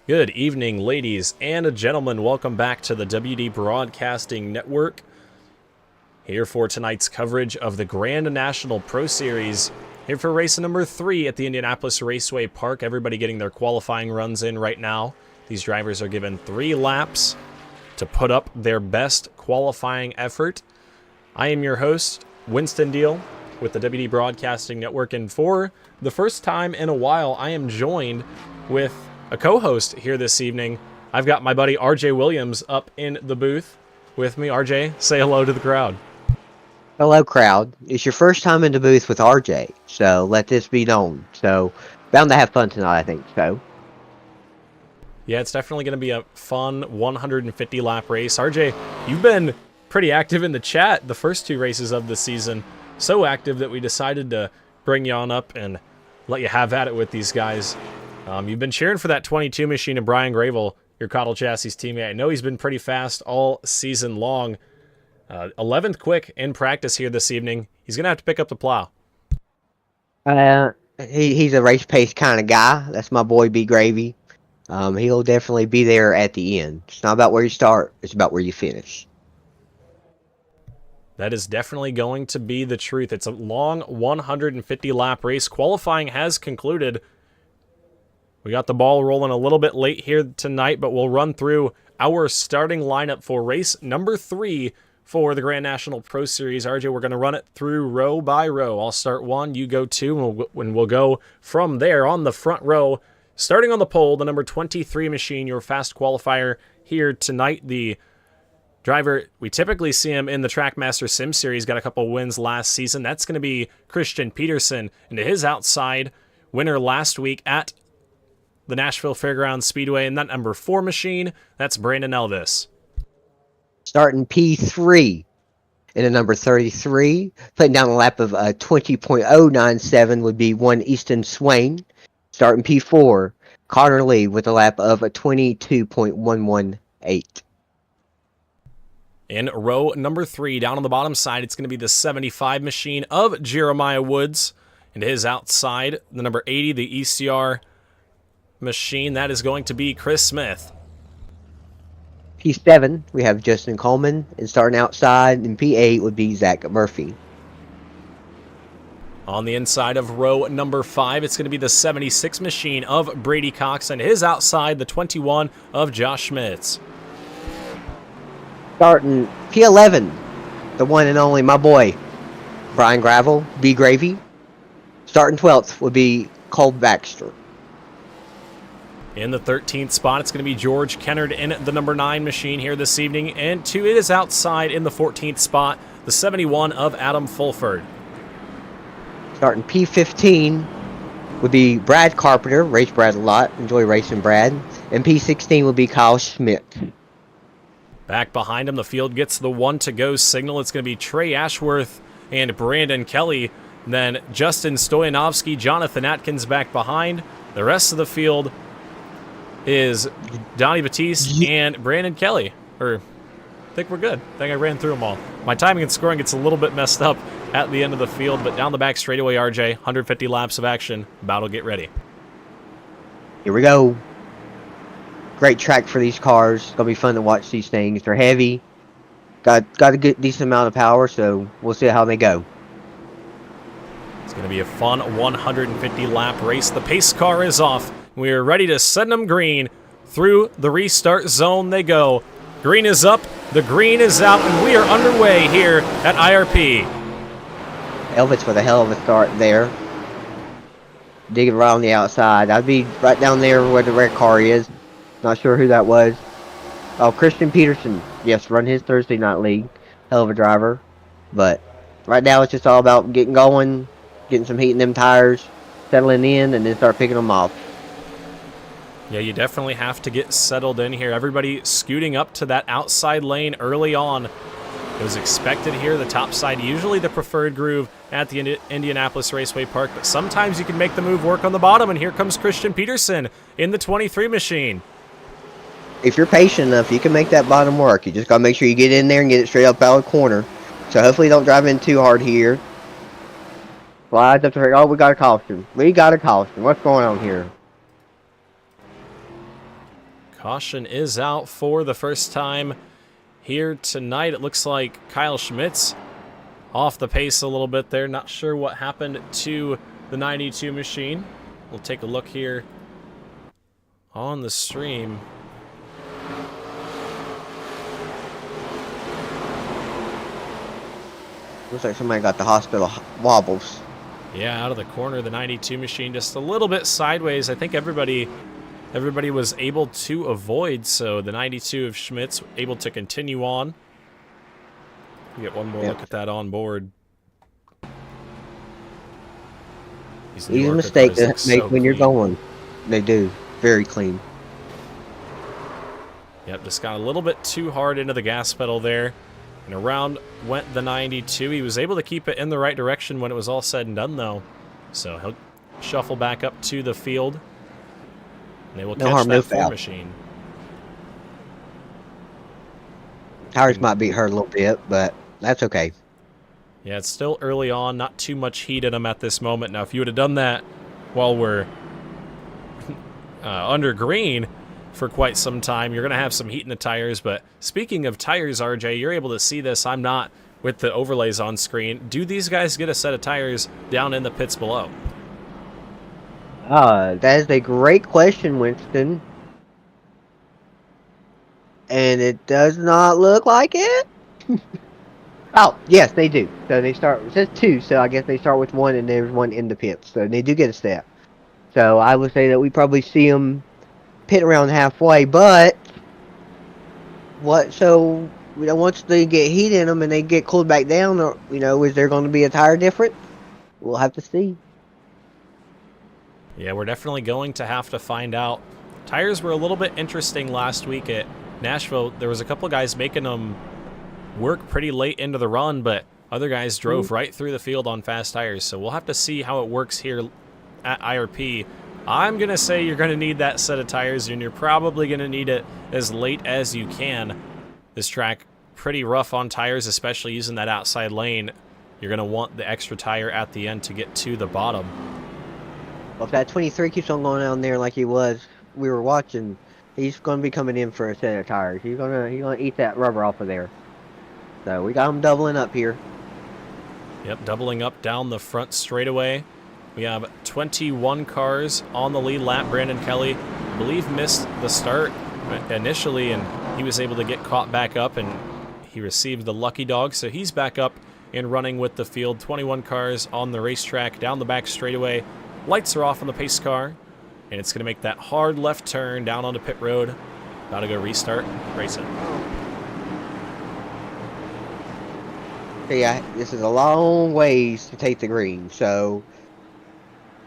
Good evening, ladies and gentlemen. Welcome back to the WD Broadcasting Network. Here for tonight's coverage of the Grand National Pro Series. Here for race number 3 at the Indianapolis Raceway Park. Everybody getting their qualifying runs in right now. These drivers are given 3 laps to put up their best qualifying effort. I am your host, Winston Deal, with the WD Broadcasting Network. And for the first time in a while, I am joined with a co-host here this evening. I've got my buddy RJ Williams up in the booth with me. RJ, say hello to the crowd. Hello, crowd. It's your first time in the booth with RJ, so let this be known. So, bound to have fun tonight, I think, so. Yeah, it's definitely going to be a fun 150-lap race. RJ, you've been pretty active in the chat the first 2 races of the season. So active that we decided to bring you on up and let you have at it with these guys. You've been cheering for that 22 machine of Brian Gravel, your Cottle Chassis teammate. I know he's been pretty fast all season long. 11th quick in practice here this evening. He's going to have to pick up the plow. He's a race pace kind of guy. That's my boy, B Gravy. He'll definitely be there at the end. It's not about where you start. It's about where you finish. That is definitely going to be the truth. It's a long 150-lap race. Qualifying has concluded. We got the ball rolling a little bit late here tonight, but we'll run through our starting lineup for race number 3 for the Grand National Pro Series. RJ, we're going to run it through row by row. I'll start 1, you go 2, and we'll go from there on the front row. Starting on the pole, the number 23 machine, your fast qualifier here tonight. The driver, we typically see him in the Trackmaster Sim Series, got a couple wins last season. That's going to be Christian Peterson. And to his outside, winner last week at the Nashville Fairgrounds Speedway, and that number 4 machine, that's Brandon Elvis. Starting P3 in a number 33, putting down a lap of 20.097 would be one Easton Swain. Starting P4, Connor Lee with a lap of 22.118. In row number 3, down on the bottom side, it's going to be the 75 machine of Jeremiah Woods. And to his outside, the number 80, the ECR machine, that is going to be Chris Smith. P7, we have Justin Coleman, and starting outside in P8 would be Zach Murphy. On the inside of row number 5, it's going to be the 76 machine of Brady Cox, and his outside, the 21 of Josh Schmitz. Starting P11, the one and only my boy, Brian Gravel, B Gravy. Starting 12th would be Cole Baxter. In the 13th spot, it's going to be George Kennard in the number 9 machine here this evening. And to his outside in the 14th spot, the 71 of Adam Fulford. Starting P15 would be Brad Carpenter. Race Brad a lot. Enjoy racing Brad. And P16 would be Kyle Schmidt. Back behind him, the field gets the 1 to go signal. It's going to be Trey Ashworth and Brandon Kelly. Then Justin Stoyanovsky, Jonathan Atkins back behind. The rest of the field is Donnie Batiste and Brandon Kelly. I think we're good. I think I ran through them all. My timing and scoring gets a little bit messed up at the end of the field, but down the back straightaway, RJ, 150 laps of action. About to get ready. Here we go. Great track for these cars. It's going to be fun to watch these things. They're heavy. Got a good, decent amount of power, so we'll see how they go. It's going to be a fun 150-lap race. The pace car is off. We are ready to send them green. Through the restart zone they go. Green is up, the green is out, and we are underway here at IRP. Elvis with a hell of a start there. Digging right on the outside. I'd be right down there where the red car is. Not sure who that was. Oh, Christian Peterson. Yes, run his Thursday night league. Hell of a driver. But right now it's just all about getting going, getting some heat in them tires, settling in, and then start picking them off. Yeah, you definitely have to get settled in here. Everybody scooting up to that outside lane early on. It was expected here, the top side, usually the preferred groove at the Indianapolis Raceway Park, but sometimes you can make the move work on the bottom, and here comes Christian Peterson in the 23 machine. If you're patient enough, you can make that bottom work. You just got to make sure you get in there and get it straight up out of the corner. So hopefully you don't drive in too hard here. Slides up to her. Oh, we got a caution. We got a caution. What's going on here? Caution is out for the first time here tonight. It looks like Kyle Schmidt's off the pace a little bit there. Not sure what happened to the 92 machine. We'll take a look here on the stream. Looks like somebody got the hospital wobbles. Yeah, out of the corner, the 92 machine just a little bit sideways. I think everybody was able to avoid, so the 92 of Schmidt's able to continue on. Get one more look at that on board. Easy mistake to make when you're going. They do. Very clean. Yep, just got a little bit too hard into the gas pedal there. And around went the 92. He was able to keep it in the right direction when it was all said and done, though. So he'll shuffle back up to the field. And they will catch that Ford machine. Tires might beat her a little bit, but that's okay. Yeah, it's still early on. Not too much heat in them at this moment. Now, if you would have done that while we're under green for quite some time, you're going to have some heat in the tires. But speaking of tires, RJ, you're able to see this. I'm not with the overlays on screen. Do these guys get a set of tires down in the pits below? That is a great question, Winston. And it does not look like it. Oh, yes, they do. So they start, it says 2, so I guess they start with 1 and there's 1 in the pits. So they do get a step. So I would say that we probably see them pit around halfway, but so once they get heat in them and they get cooled back down, or is there going to be a tire difference? We'll have to see. Yeah, we're definitely going to have to find out. Tires were a little bit interesting last week at Nashville. There was a couple guys making them work pretty late into the run, but other guys drove right through the field on fast tires. So we'll have to see how it works here at IRP. I'm going to say you're going to need that set of tires, and you're probably going to need it as late as you can. This track, pretty rough on tires, especially using that outside lane. You're going to want the extra tire at the end to get to the bottom. Well, if that 23 keeps on going down there like we were watching, he's going to be coming in for a set of tires. He's gonna eat that rubber off of there. So we got him doubling up here. Yep, doubling up down the front straightaway. We have 21 cars on the lead lap. Brandon Kelly, I believe, missed the start initially, and he was able to get caught back up, and he received the lucky dog, so he's back up and running with the field. 21 cars on the racetrack down the back straightaway. Lights are off on the pace car, and it's going to make that hard left turn down onto pit road. About to go restart racing. Yeah, this is a long ways to take the green, so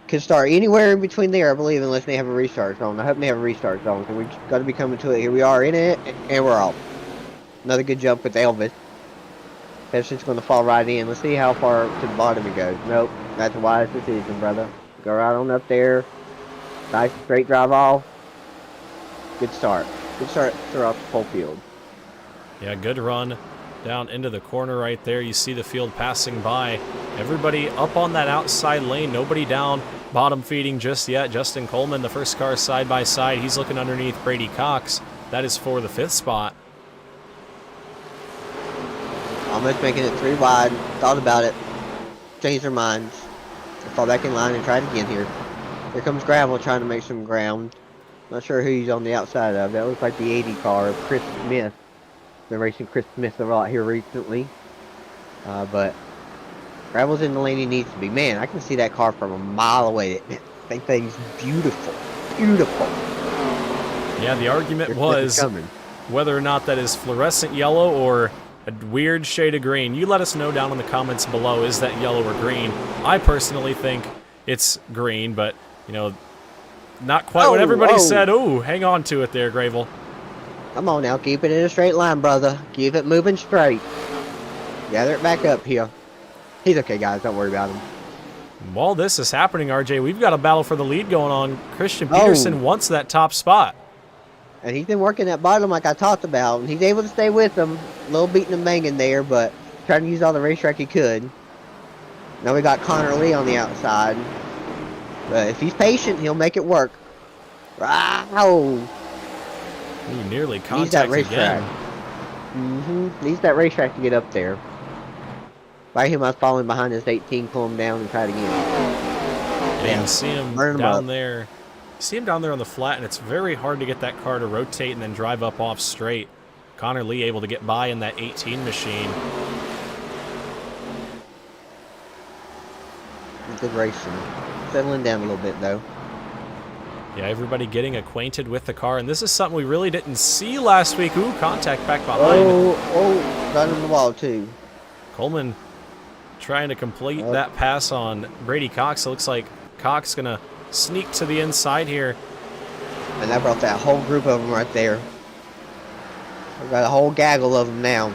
could start anywhere in between there, I believe, unless they have a restart zone. I hope they have a restart zone, so we've got to be coming to it. Here we are in it, and we're off. Another good jump with Elvis. Pedersen's going to fall right in. Let's see how far to the bottom he goes. Nope, that's a wise decision, brother. Go right on up there. Nice straight drive off. Good start. Good start throughout the whole field. Yeah, good run down into the corner right there. You see the field passing by. Everybody up on that outside lane. Nobody down bottom feeding just yet. Justin Coleman, the first car side by side. He's looking underneath Brady Cox. That is for the 5th spot. Almost making it 3 wide. Thought about it. Changed their minds. Fall back in line and try it again here. Here comes Gravel trying to make some ground. Not sure who he's on the outside of. That looks like the 80 car of Chris Smith. Been racing Chris Smith a lot here recently. But Gravel's in the lane he needs to be. Man, I can see that car from a mile away. That thing's beautiful. Beautiful. Yeah, the argument was whether or not that is fluorescent yellow or a weird shade of green. You let us know down in the comments below, is that yellow or green? I personally think it's green, but, not quite what everybody said. Oh, hang on to it there, Gravel. Come on now, keep it in a straight line, brother. Keep it moving straight. Gather it back up here. He's okay, guys. Don't worry about him. While this is happening, RJ, we've got a battle for the lead going on. Christian Peterson wants that top spot. And he's been working that bottom like I talked about. And he's able to stay with them. A little beating and banging there, but trying to use all the racetrack he could. Now we got Connor Lee on the outside. But if he's patient, he'll make it work. Wow. Ooh, nearly Needs that contact racetrack. again. Needs that racetrack to get up there. By him, I was falling behind his 18, pull him down and try it again. Yeah, you can see him Burn him down up. there. See him down there on the flat, and it's very hard to get that car to rotate and then drive up off straight. Connor Lee able to get by in that 18 machine. Good racing. Settling down a little bit, though. Yeah, everybody getting acquainted with the car, and this is something we really didn't see last week. Ooh, contact back behind. Oh, got in the wall, too. Coleman trying to complete that pass on Brady Cox. It looks like Cox going to sneak to the inside here. And that brought that whole group of them right there. We've got a whole gaggle of them now.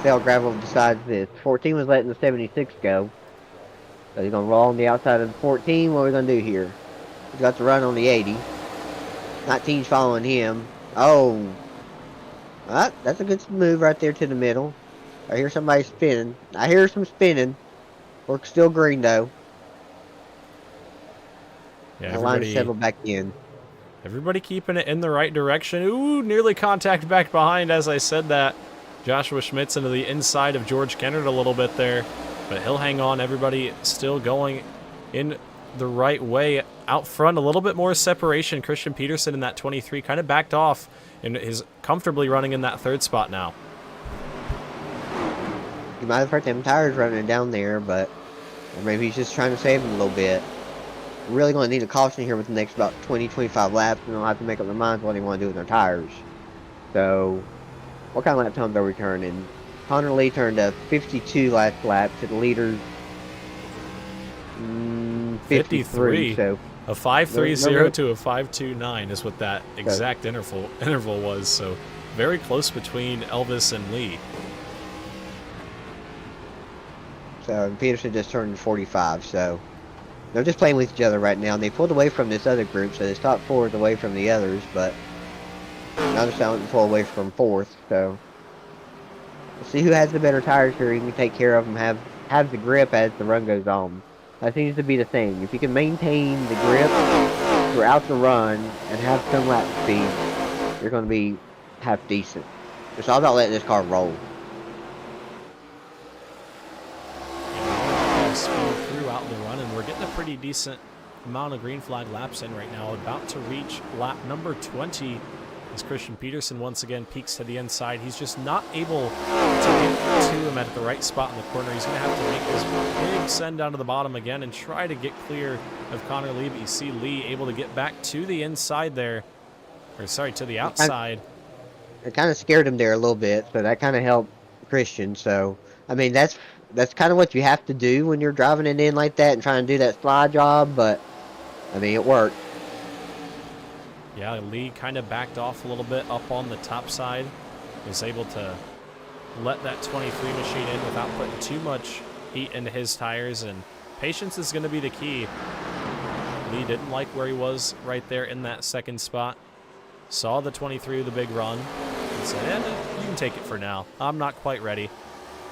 They'll gravel besides this. 14 was letting the 76 go. So he's going to roll on the outside of the 14. What are we going to do here? He's got to run on the 80. 19's following him. Oh. That's a good move right there to the middle. I hear somebody spinning. I hear some spinning. We're still green, though. Yeah, the line settled back in. Everybody keeping it in the right direction. Ooh, nearly contact back behind as I said that. Joshua Schmitz into the inside of George Kennard a little bit there. But he'll hang on. Everybody still going in the right way. Out front, a little bit more separation. Christian Peterson in that 23 kind of backed off and is comfortably running in that third spot now. You might have heard them tires running down there, but or maybe he's just trying to save them a little bit. We're really going to need a caution here with the next about 20-25 laps, and they'll have to make up their minds what they want to do with their tires. So, what kind of lap times are we turning? Connor Lee turned a 52 last lap to the leaders. 53. So a 5.30 to a 5.29 is what that exact interval was. So very close between Elvis and Lee. So Peterson just turned 45. So they're just playing with each other right now. And they pulled away from this other group, so this top four is away from the others. But now they're starting to pull away from fourth. So we'll see who has the better tires here. He can take care of them. Have the grip as the run goes on. That seems to be the thing. If you can maintain the grip throughout the run and have some lap speed, you're going to be half decent. It's all about letting this car roll. Yeah, speed throughout the run, and we're getting a pretty decent amount of green flag laps in right now. About to reach lap number 20 as Christian Peterson once again peeks to the inside. He's just not able to get to him at the right spot in the corner. He's going to have to make this big send down to the bottom again and try to get clear of Connor Lee. But you see Lee able to get back to the inside there. Or sorry, to the outside. It kind of scared him there a little bit, so that kind of helped Christian. So, I mean, that's kind of what you have to do when you're driving it in like that and trying to do that slide job. But, I mean, it worked. Yeah, Lee kind of backed off a little bit up on the top side. Was able to let that 23 machine in without putting too much heat into his tires, and patience is going to be the key. Lee didn't like where he was right there in that second spot. Saw the 23 with the big run and said, you can take it for now. I'm not quite ready.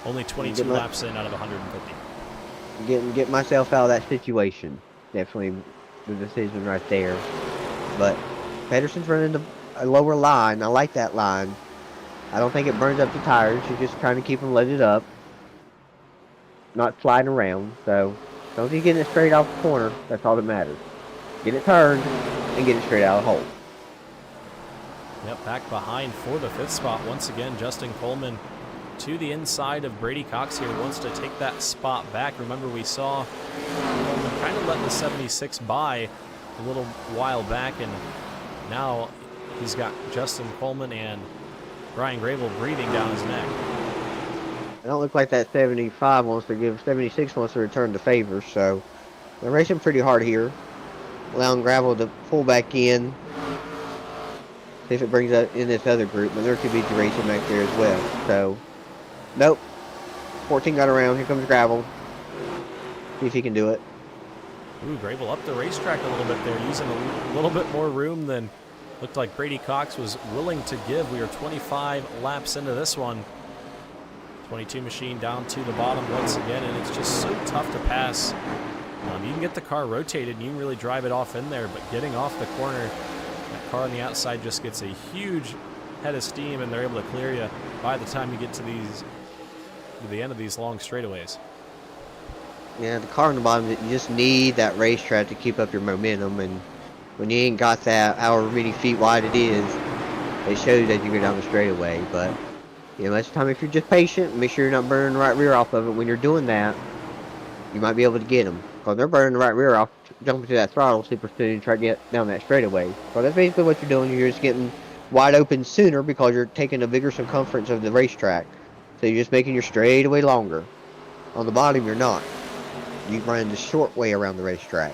Only 22 laps in out of 150. Get myself out of that situation. Definitely the decision right there. But Pedersen's running a lower line. I like that line. I don't think it burns up the tires. You're just trying to keep them loaded up. Not sliding around. So, as long as you're getting it straight off the corner, that's all that matters. Get it turned and get it straight out of the hole. Yep, back behind for the fifth spot. Once again, Justin Coleman to the inside of Brady Cox here. Wants to take that spot back. Remember, we saw Coleman kind of let the 76 by a little while back, and now he's got Justin Coleman and Brian Grable breathing down his neck. It don't look like that 75 wants to give 76 wants to return the favor, so they're racing pretty hard here. Allowing Gravel to pull back in. See if it brings up in this other group, but there could be racing back there as well. So, nope. 14 got around. Here comes Gravel. See if he can do it. Ooh, Grable up the racetrack a little bit there, using a little bit more room than looked like Brady Cox was willing to give. We are 25 laps into this one. 22 machine down to the bottom once again, and it's just so tough to pass. You can get the car rotated and you can really drive it off in there, but getting off the corner, that car on the outside just gets a huge head of steam, and they're able to clear you by the time you get to the end of these long straightaways. Yeah, the car on the bottom, you just need that racetrack to keep up your momentum, and when you ain't got that, however many feet wide it is, it shows as you go down the straightaway. But you know, most of the time, if you're just patient, make sure you're not burning the right rear off of it. When you're doing that, you might be able to get them, because they're burning the right rear off, jumping to that throttle super soon and try to get down that straightaway. So that's basically what you're doing. You're just getting wide open sooner because you're taking a bigger circumference of the racetrack. So you're just making your straightaway longer. On the bottom, you're not. You run the short way around the racetrack.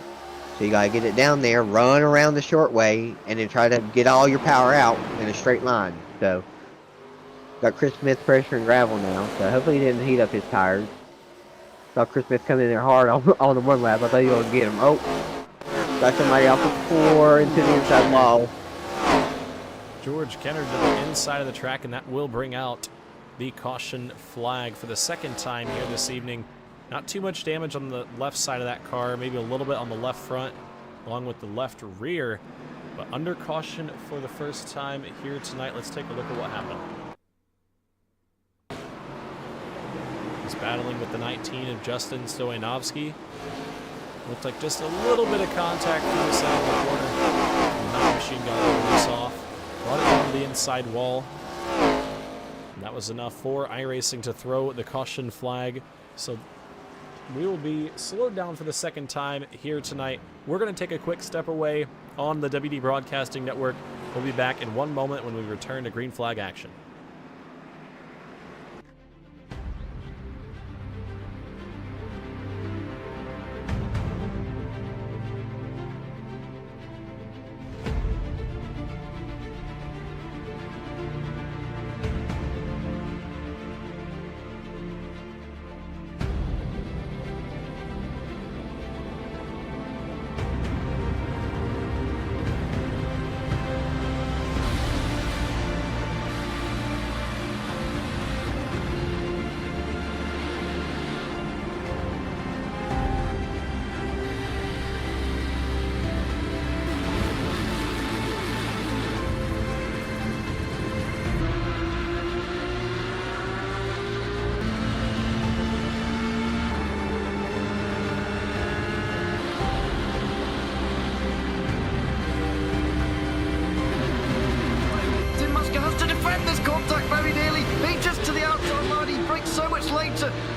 So you gotta get it down there, run around the short way, and then try to get all your power out in a straight line. So, got Chris Smith pressure and gravel now, so hopefully he didn't heat up his tires. Saw Chris Smith coming in there hard on the one lap. I thought you were gonna get him. Oh, got somebody off the floor into the inside wall. George Kenner to the inside of the track, and that will bring out the caution flag for the second time here this evening. Not too much damage on the left side of that car, maybe a little bit on the left front, along with the left rear, but under caution for the first time here tonight. Let's take a look at what happened. He's battling with the 19 of Justin Stoyanovsky. Looked like just a little bit of contact through the side of the corner. And that machine got all this off, brought it down to the inside wall. And that was enough for iRacing to throw the caution flag. So we will be slowed down for the second time here tonight. We're going to take a quick step away on the WD Broadcasting Network. We'll be back in one moment when we return to green flag action.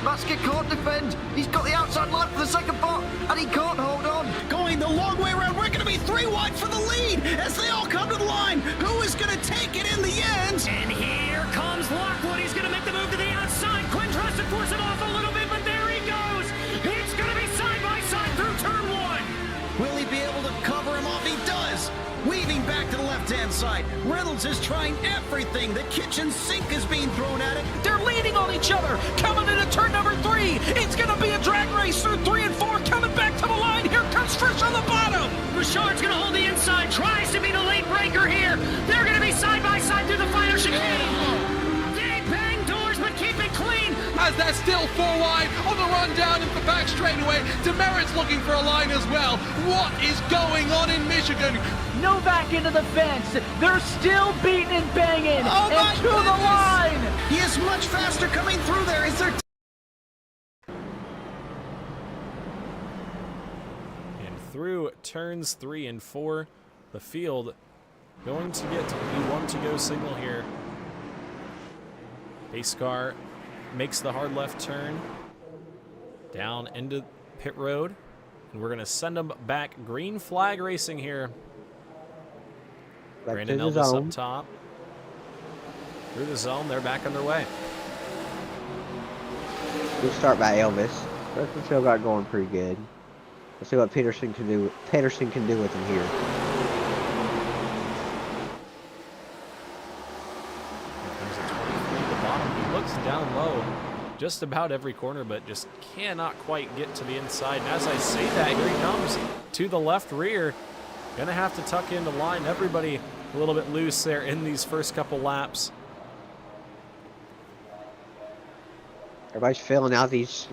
Basket can't defend. He's got the outside line for the second part, and he can't hold on. Going the long way around. We're going to be 3 wide for the lead as they all come to the line. Who is going to take it in the end? And here comes Lockwood. He's going to make the move to the outside. Quinn tries to force it off a little bit, but there he goes. It's going to be side by side through turn 1. Will he be able to cover him off? He does. Weaving back to the left-hand side. Reynolds is trying everything. The kitchen sink is being thrown at it. They're leaning on each other. Coming into turn number 3. It's going to be a drag race through 3 and 4. Coming back to the line. Here comes Trish on the bottom. Richard's going to hold the inside. Tries to be the late breaker here. They're going to be side by side through the final chicane. They bang doors, but keep it clean. As they're still 4 wide on the run down into the back straightaway. Demerit's looking for a line as well. What is going on in Michigan? Novak into the fence. They're still beating and banging. Oh my and to goodness. the line. He is much faster coming through there. Is there... And through turns 3 and 4, the field going to get the 1 to go signal here. Pace car makes the hard left turn down into pit road, and we're going to send them back. Green flag racing here. Back Brandon to the Elvis zone. up top. Through the zone, they're back underway. Good start by Elvis. Rest of the show got going pretty good. Let's see what Peterson can do. Peterson can do with him here. Here comes a 23 at the bottom. He looks down low just about every corner, but just cannot quite get to the inside. And as I say that, here he comes to the left rear. Gonna have to tuck into line. Everybody a little bit loose there in these first couple laps. Everybody's filling out these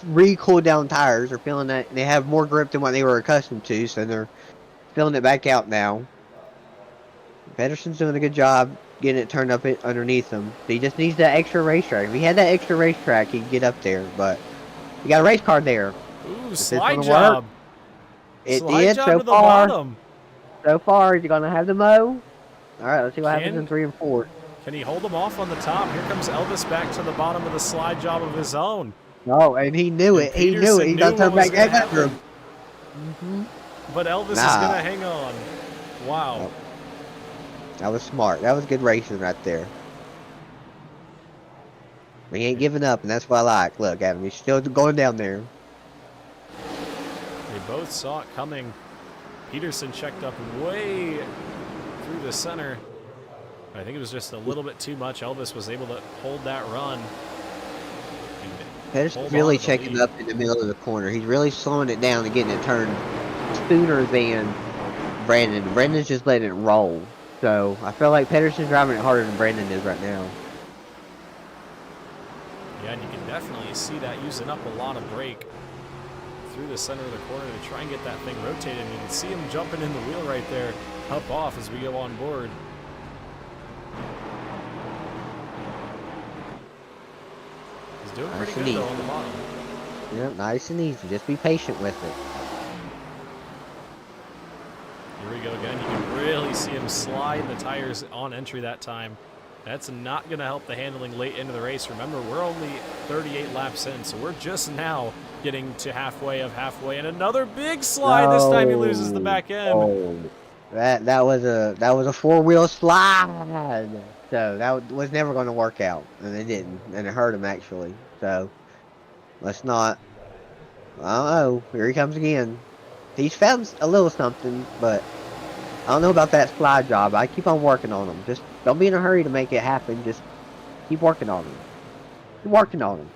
re-cooled down tires. They're feeling that they have more grip than what they were accustomed to, so they're filling it back out now. Pedersen's doing a good job getting it turned up underneath him. He just needs that extra racetrack. If he had that extra racetrack, he'd get up there. But he got a race car there. Ooh, If it's slide gonna job. work, it Slide did job so to the far. bottom. So far, is he gonna have the mow? All right, let's see what happens in 3 and 4. Can he hold him off on the top? Here comes Elvis back to the bottom of the slide job of his own. Oh, and he knew And it. He knew Peterson it. He's knew gonna turn what was back gonna after him. happen. But Elvis is Nah. going to hang on. Wow. Oh. That was smart. That was good racing right there. We ain't giving up, and that's what I like. Look at him. He's still going down there. They both saw it coming. Peterson checked up way through the center. I think it was just a little bit too much. Elvis was able to hold that run. Pedersen's really checking up in the middle of the corner. He's really slowing it down and getting it turned sooner than Brandon. Brandon's just letting it roll. So I feel like Pedersen's driving it harder than Brandon is right now. Yeah, and you can definitely see that using up a lot of brake through the center of the corner to try and get that thing rotated. And you can see him jumping in the wheel right there, up off as we go on board. He's doing pretty good though on the bottom. Yeah, nice and easy. Just be patient with it. Here we go again. You can really see him slide the tires on entry that time. That's not going to help the handling late into the race. Remember, we're only 38 laps in, so we're just now getting to halfway of halfway. And another big slide. This time he loses the back end. Oh, that was a four-wheel slide. So that was never going to work out, and it didn't, and it hurt him actually. So let's not. I don't know. Here he comes again. He's found a little something, but I don't know about that slide job. I keep on working on him. Just don't be in a hurry to make it happen. Just keep working on him. Keep working on him.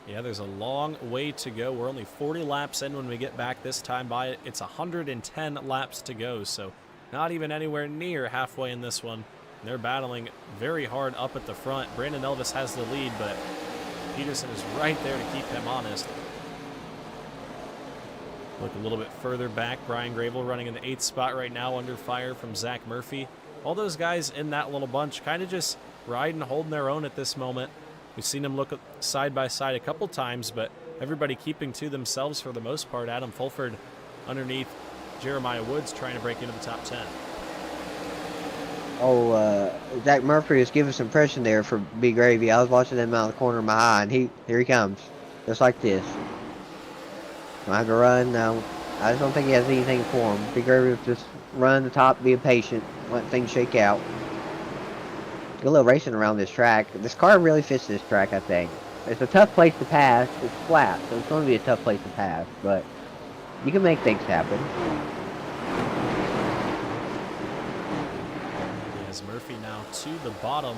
Yeah, there's a long way to go. We're only 40 laps in when we get back this time by. It's 110 laps to go, so not even anywhere near halfway in this one. They're battling very hard up at the front. Brandon Elvis has the lead, but Peterson is right there to keep him honest. Look a little bit further back. Brian Grable running in the 8th spot right now under fire from Zach Murphy. All those guys in that little bunch kind of just riding, holding their own at this moment. We've seen them look side by side a couple times, but everybody keeping to themselves for the most part. Adam Fulford underneath Jeremiah Woods trying to break into the top 10. Oh, Zach Murphy is giving some impression there for Big Gravy. I was watching him out of the corner of my eye, and here he comes. Just like this. Don't have to run. No, I just don't think he has anything for him. Big Gravy will just run the top, being patient, let things shake out. Get a little racing around this track. This car really fits this track, I think. It's a tough place to pass. It's flat, so it's going to be a tough place to pass, but you can make things happen. As Murphy now to the bottom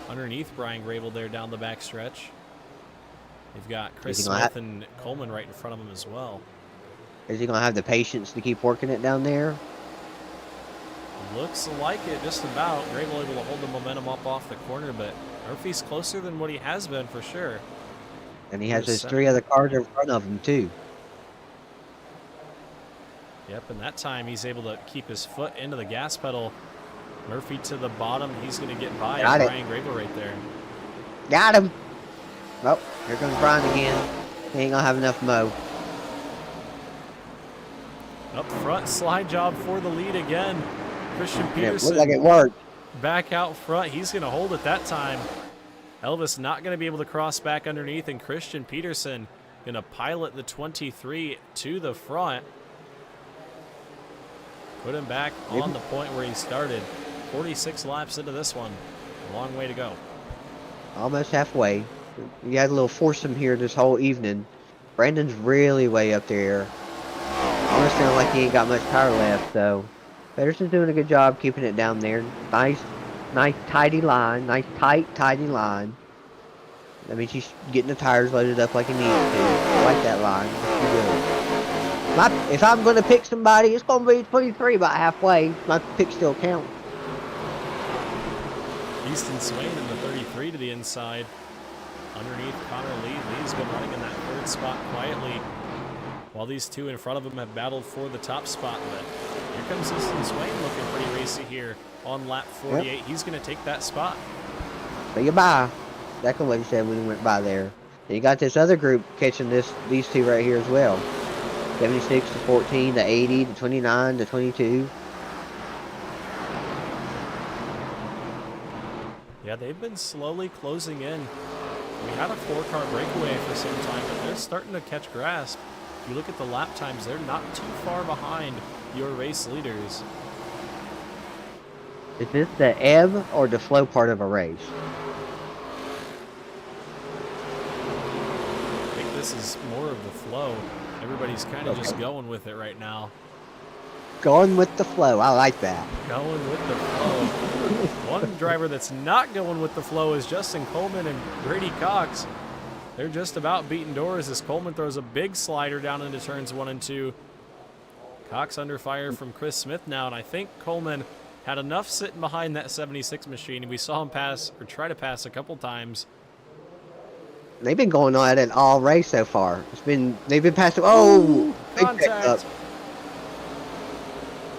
underneath Brian Grable there down the backstretch. You've got Chris Smith and Coleman right in front of him as well. Is he going to have the patience to keep working it down there? Looks like it, just about. Grable able to hold the momentum up off the corner, but Murphy's closer than what he has been for sure. And he has his 3 other cars in front of him, too. Yep, and that time he's able to keep his foot into the gas pedal. Murphy to the bottom. He's going to get by Brian Grable right there. Got him. Oh, here comes Brian again. He ain't going to have enough mo. Up front, slide job for the lead again. Christian Peterson. Looked like it worked. Back out front. He's going to hold it that time. Elvis not going to be able to cross back underneath, and Christian Peterson going to pilot the 23 to the front. Put him back on the point where he started. 46 laps into this one. A long way to go. Almost halfway. You had a little foursome here this whole evening. Brandon's really way up there. Almost feeling like he ain't got much power left, so Pedersen's doing a good job keeping it down there. Nice, tidy line. Nice, tidy line. That means he's getting the tires loaded up like he needs to. I like that line. If I'm going to pick somebody, it's going to be 23 about halfway. My pick still counts. Easton Swain in the 33 to the inside. Underneath Connor Lee. Lee's been running in that 3rd spot quietly, while these two in front of him have battled for the top spot. But Here comes Easton Swain looking pretty racy here on lap 48. Yep. He's going to take that spot. Say goodbye. Exactly what he said when he went by there. And you got this other group catching these two right here as well. 76 to 14 to 80 to 29 to 22. Yeah, they've been slowly closing in. We had a 4-car breakaway for some time, but they're starting to catch grasp. If you look at the lap times, they're not too far behind your race leaders. Is this the ebb or the flow part of a race? I think this is more of the flow. Everybody's kind of just going with it right now. Going with the flow. I like that. Going with the flow. One driver that's not going with the flow is Justin Coleman and Brady Cox. They're just about beating doors as Coleman throws a big slider down into turns 1 and 2. Cox under fire from Chris Smith now, and I think Coleman had enough sitting behind that 76 machine. We saw him pass, or try to pass a couple times. They've been going on at it all race so far. They've been passing. Oh, big Contact. checkup.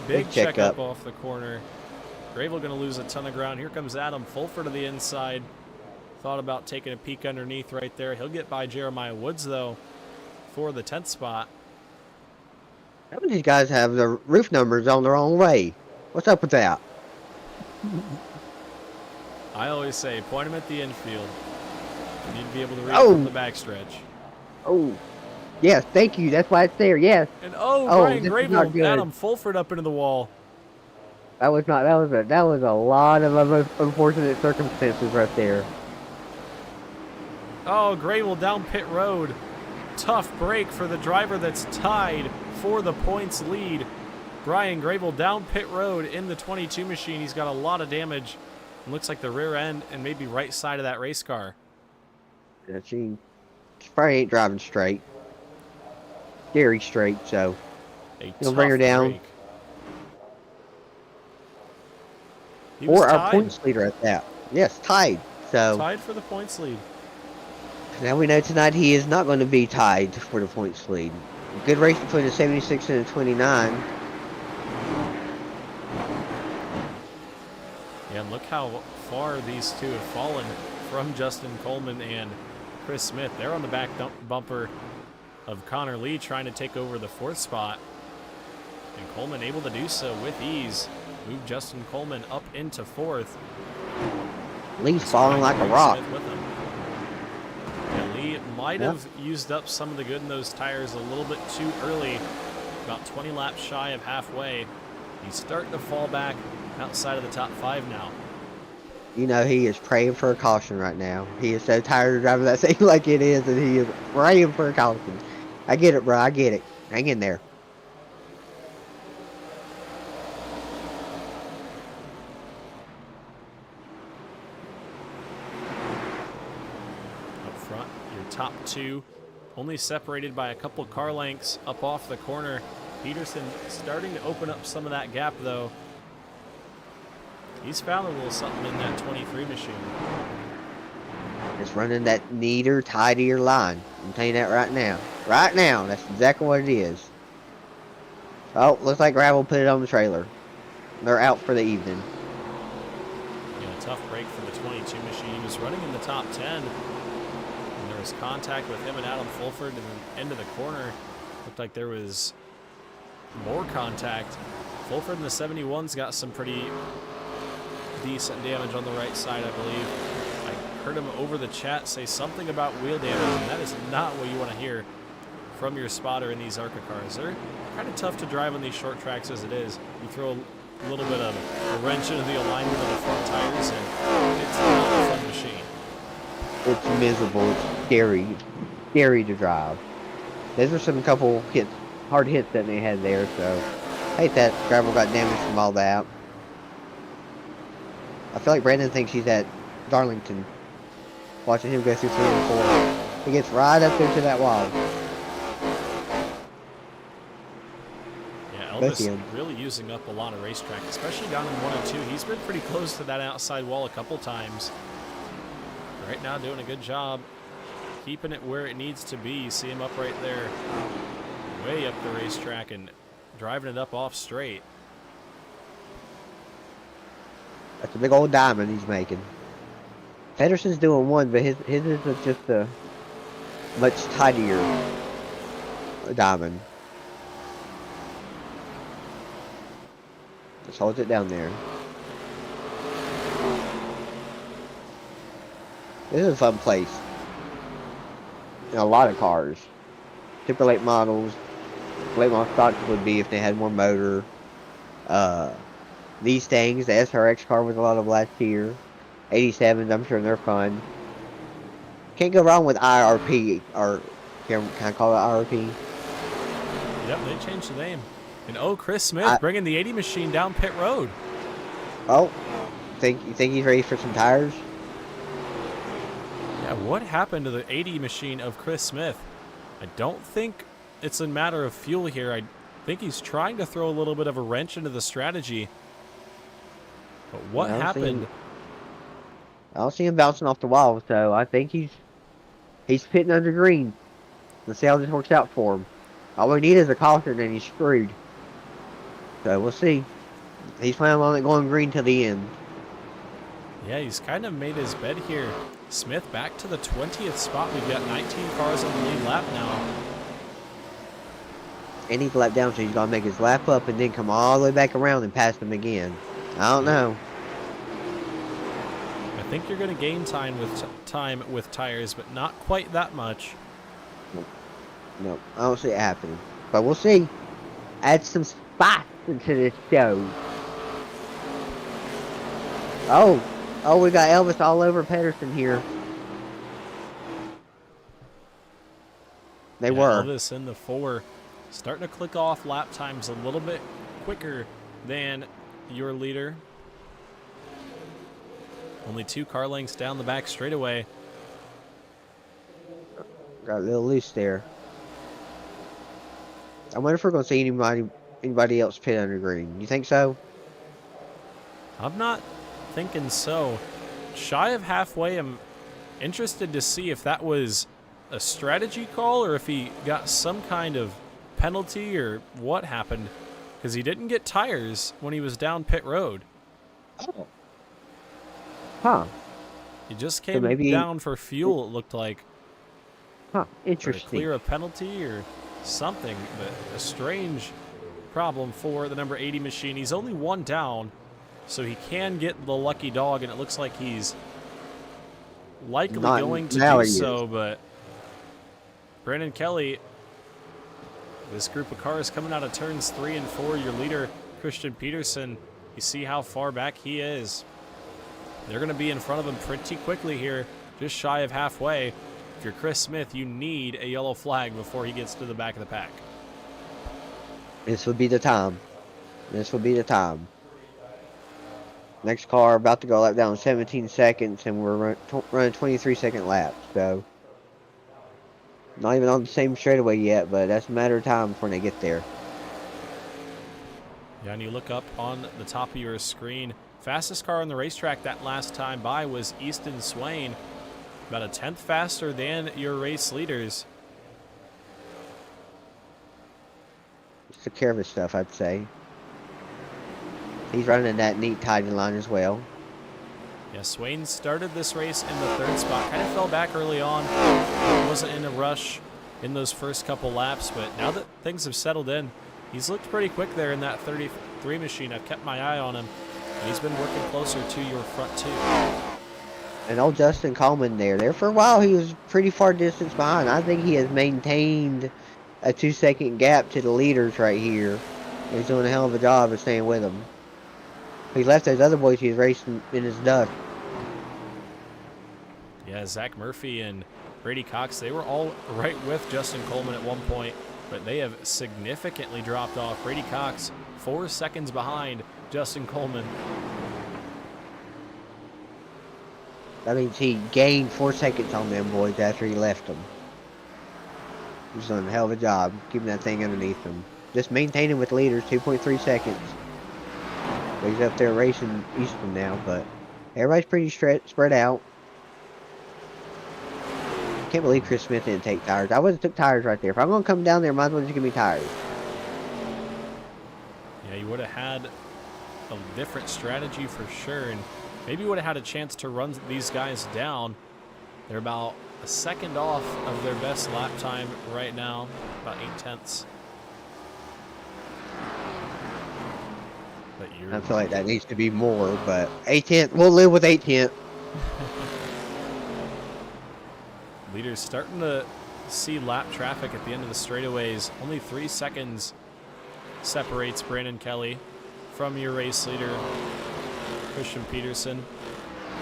Big Big checkup checkup. off the corner. Gravel going to lose a ton of ground. Here comes Adam Fulford to the inside. Thought about taking a peek underneath right there. He'll get by Jeremiah Woods, though, for the 10th spot. Some of these guys have the roof numbers on the wrong way. What's up with that? I always say, point them at the infield. You need to be able to read Oh. from the backstretch. Oh, yes, thank you. That's why it's there. Yes, And this Brian is Gravel, not good. Adam Fulford up into the wall. that was not. That was a lot of unfortunate circumstances right there. Oh, Gravel down pit road. Tough break for the driver that's tied for the points lead. Brian Gravel down pit road in the 22 machine. He's got a lot of damage. It looks like the rear end and maybe right side of that race car. Yeah, she probably ain't driving straight. Scary straight, so A He'll bring her tough down. break. He was or our tied. points leader at that. Yes, tied. So Tied for the points lead. now we know tonight he is not going to be tied for the points lead. Good race between the 76 and the 29. Yeah, and look how far these two have fallen from Justin Coleman and Chris Smith. They're on the back bumper of Connor Lee trying to take over the 4th spot. And Coleman able to do so with ease. Move Justin Coleman up into 4th. Lee's falling like a rock. Smith with him. Yeah, Lee might have used up some of the good in those tires a little bit too early. About 20 laps shy of halfway. He's starting to fall back outside of the top 5 now. You know, he is praying for a caution right now. He is so tired of driving that thing like it is, and he is praying for a caution. I get it, bro. I get it. Hang in there. Up front, your top 2, only separated by a couple car lengths up off the corner. Peterson starting to open up some of that gap, though. He's found a little something in that 23 machine. It's running that neater, tidier line. I'm telling you that right now. Right now, that's exactly what it is. Oh, looks like Gravel put it on the trailer. They're out for the evening. Yeah, tough break for the 22 machine. He was running in the top 10. And there was contact with him and Adam Fulford in the end of the corner. Looked like there was more contact. Fulford in the 71's got some pretty decent damage on the right side, I believe. I heard him over the chat say something about wheel damage, and that is not what you want to hear from your spotter in these ARCA cars. They're kind of tough to drive on these short tracks as it is. You throw a little bit of a wrench into the alignment of the front tires, and it's not a fun machine. It's miserable. It's scary. Scary to drive. Those are some couple hits, hard hits that they had there, so I hate that Gravel got damaged from all that. I feel like Brandon thinks he's at Darlington, watching him go through 3 and 4. He gets right up there to that wall. Yeah, Both of Elvis them. really using up a lot of racetrack, especially down in 1 and 2. He's been pretty close to that outside wall a couple times. Right now doing a good job keeping it where it needs to be. You see him up right there, way up the racetrack and driving it up off straight. That's a big old diamond he's making. Pedersen's doing one, but his is just a much tidier diamond. Just hold it down there. This is a fun place. And a lot of cars. Super late models. Late model stocks would be if they had more motor. These things, the SRX car was a lot of last year. 87s, I'm sure they're fun. Can't go wrong with IRP, or can I call it IRP? Yep, they changed the name. And Chris Smith bringing the 80 machine down pit road. Oh, you think he's ready for some tires? Yeah, what happened to the 80 machine of Chris Smith? I don't think it's a matter of fuel here. I think he's trying to throw a little bit of a wrench into the strategy. But what happened? I don't see him bouncing off the wall, so I think he's pitting under green. Let's see how this works out for him. All we need is a caution and he's screwed. So we'll see. He's planning on it going green till the end. Yeah, he's kind of made his bed here. Smith back to the 20th spot. We've got 19 cars on the lead lap now. And he's lap down, so he's going to make his lap up and then come all the way back around and pass them again. I don't know. I think you're going to gain time with tires, but not quite that much. Nope, I don't see it happening. But we'll see. Add some spice into this show. Oh, we got Elvis all over Pedersen here. They were. Elvis in the 4. Starting to click off lap times a little bit quicker than your leader. Only 2 car lengths down the back straightaway. Got a little loose there. I wonder if we're going to see anybody else pit under green. You think so? I'm not thinking so. Shy of halfway, I'm interested to see if that was a strategy call or if he got some kind of penalty or what happened, because he didn't get tires when he was down pit road. Oh. Huh. He just came down for fuel, it looked like. Huh, Or interesting. to clear a penalty or something, but a strange problem for the number 80 machine. He's only 1 down, so he can get the lucky dog, and it looks like he's likely going to do so, but Brandon Kelly, this group of cars coming out of turns 3 and 4, your leader, Christian Peterson, you see how far back he is. They're going to be in front of him pretty quickly here, just shy of halfway. If you're Chris Smith, you need a yellow flag before he gets to the back of the pack. This would be the time. This would be the time. Next car about to go lap down 17 seconds, and we're running 23-second laps. So, not even on the same straightaway yet, but that's a matter of time before they get there. Yeah, and you look up on the top of your screen. Fastest car on the racetrack that last time by was Easton Swain. About a 10th faster than your race leaders. Just took care of his stuff, I'd say. He's running that neat tight line as well. Yeah, Swain started this race in the 3rd spot. Kind of fell back early on. Wasn't in a rush in those first couple laps, but now that things have settled in, he's looked pretty quick there in that 33 machine. I've kept my eye on him, and he's been working closer to your front two. And old Justin Coleman there for a while, he was pretty far distance behind. I think he has maintained a 2-second gap to the leaders right here. He's doing a hell of a job of staying with them. He left those other boys he was racing in his dust. Yeah, Zach Murphy and Brady Cox, they were all right with Justin Coleman at one point, but they have significantly dropped off. Brady Cox, 4 seconds behind Justin Coleman. That means he gained 4 seconds on them boys after he left them. He's done a hell of a job keeping that thing underneath them. Just maintaining with leaders, 2.3 seconds. He's up there racing Easton now, but everybody's pretty spread out. Can't believe Chris Smith didn't take tires. I would have took tires right there. If I'm going to come down there, might as well just give me tires. Yeah, you would have had a different strategy for sure, and maybe would have had a chance to run these guys down. They're about a second off of their best lap time right now, about 8/10. But I feel like that needs to be more, but 8/10, we'll live with 8/10. Leaders starting to see lap traffic at the end of the straightaways. Only 3 seconds separates Brandon Kelly from your race leader, Christian Peterson.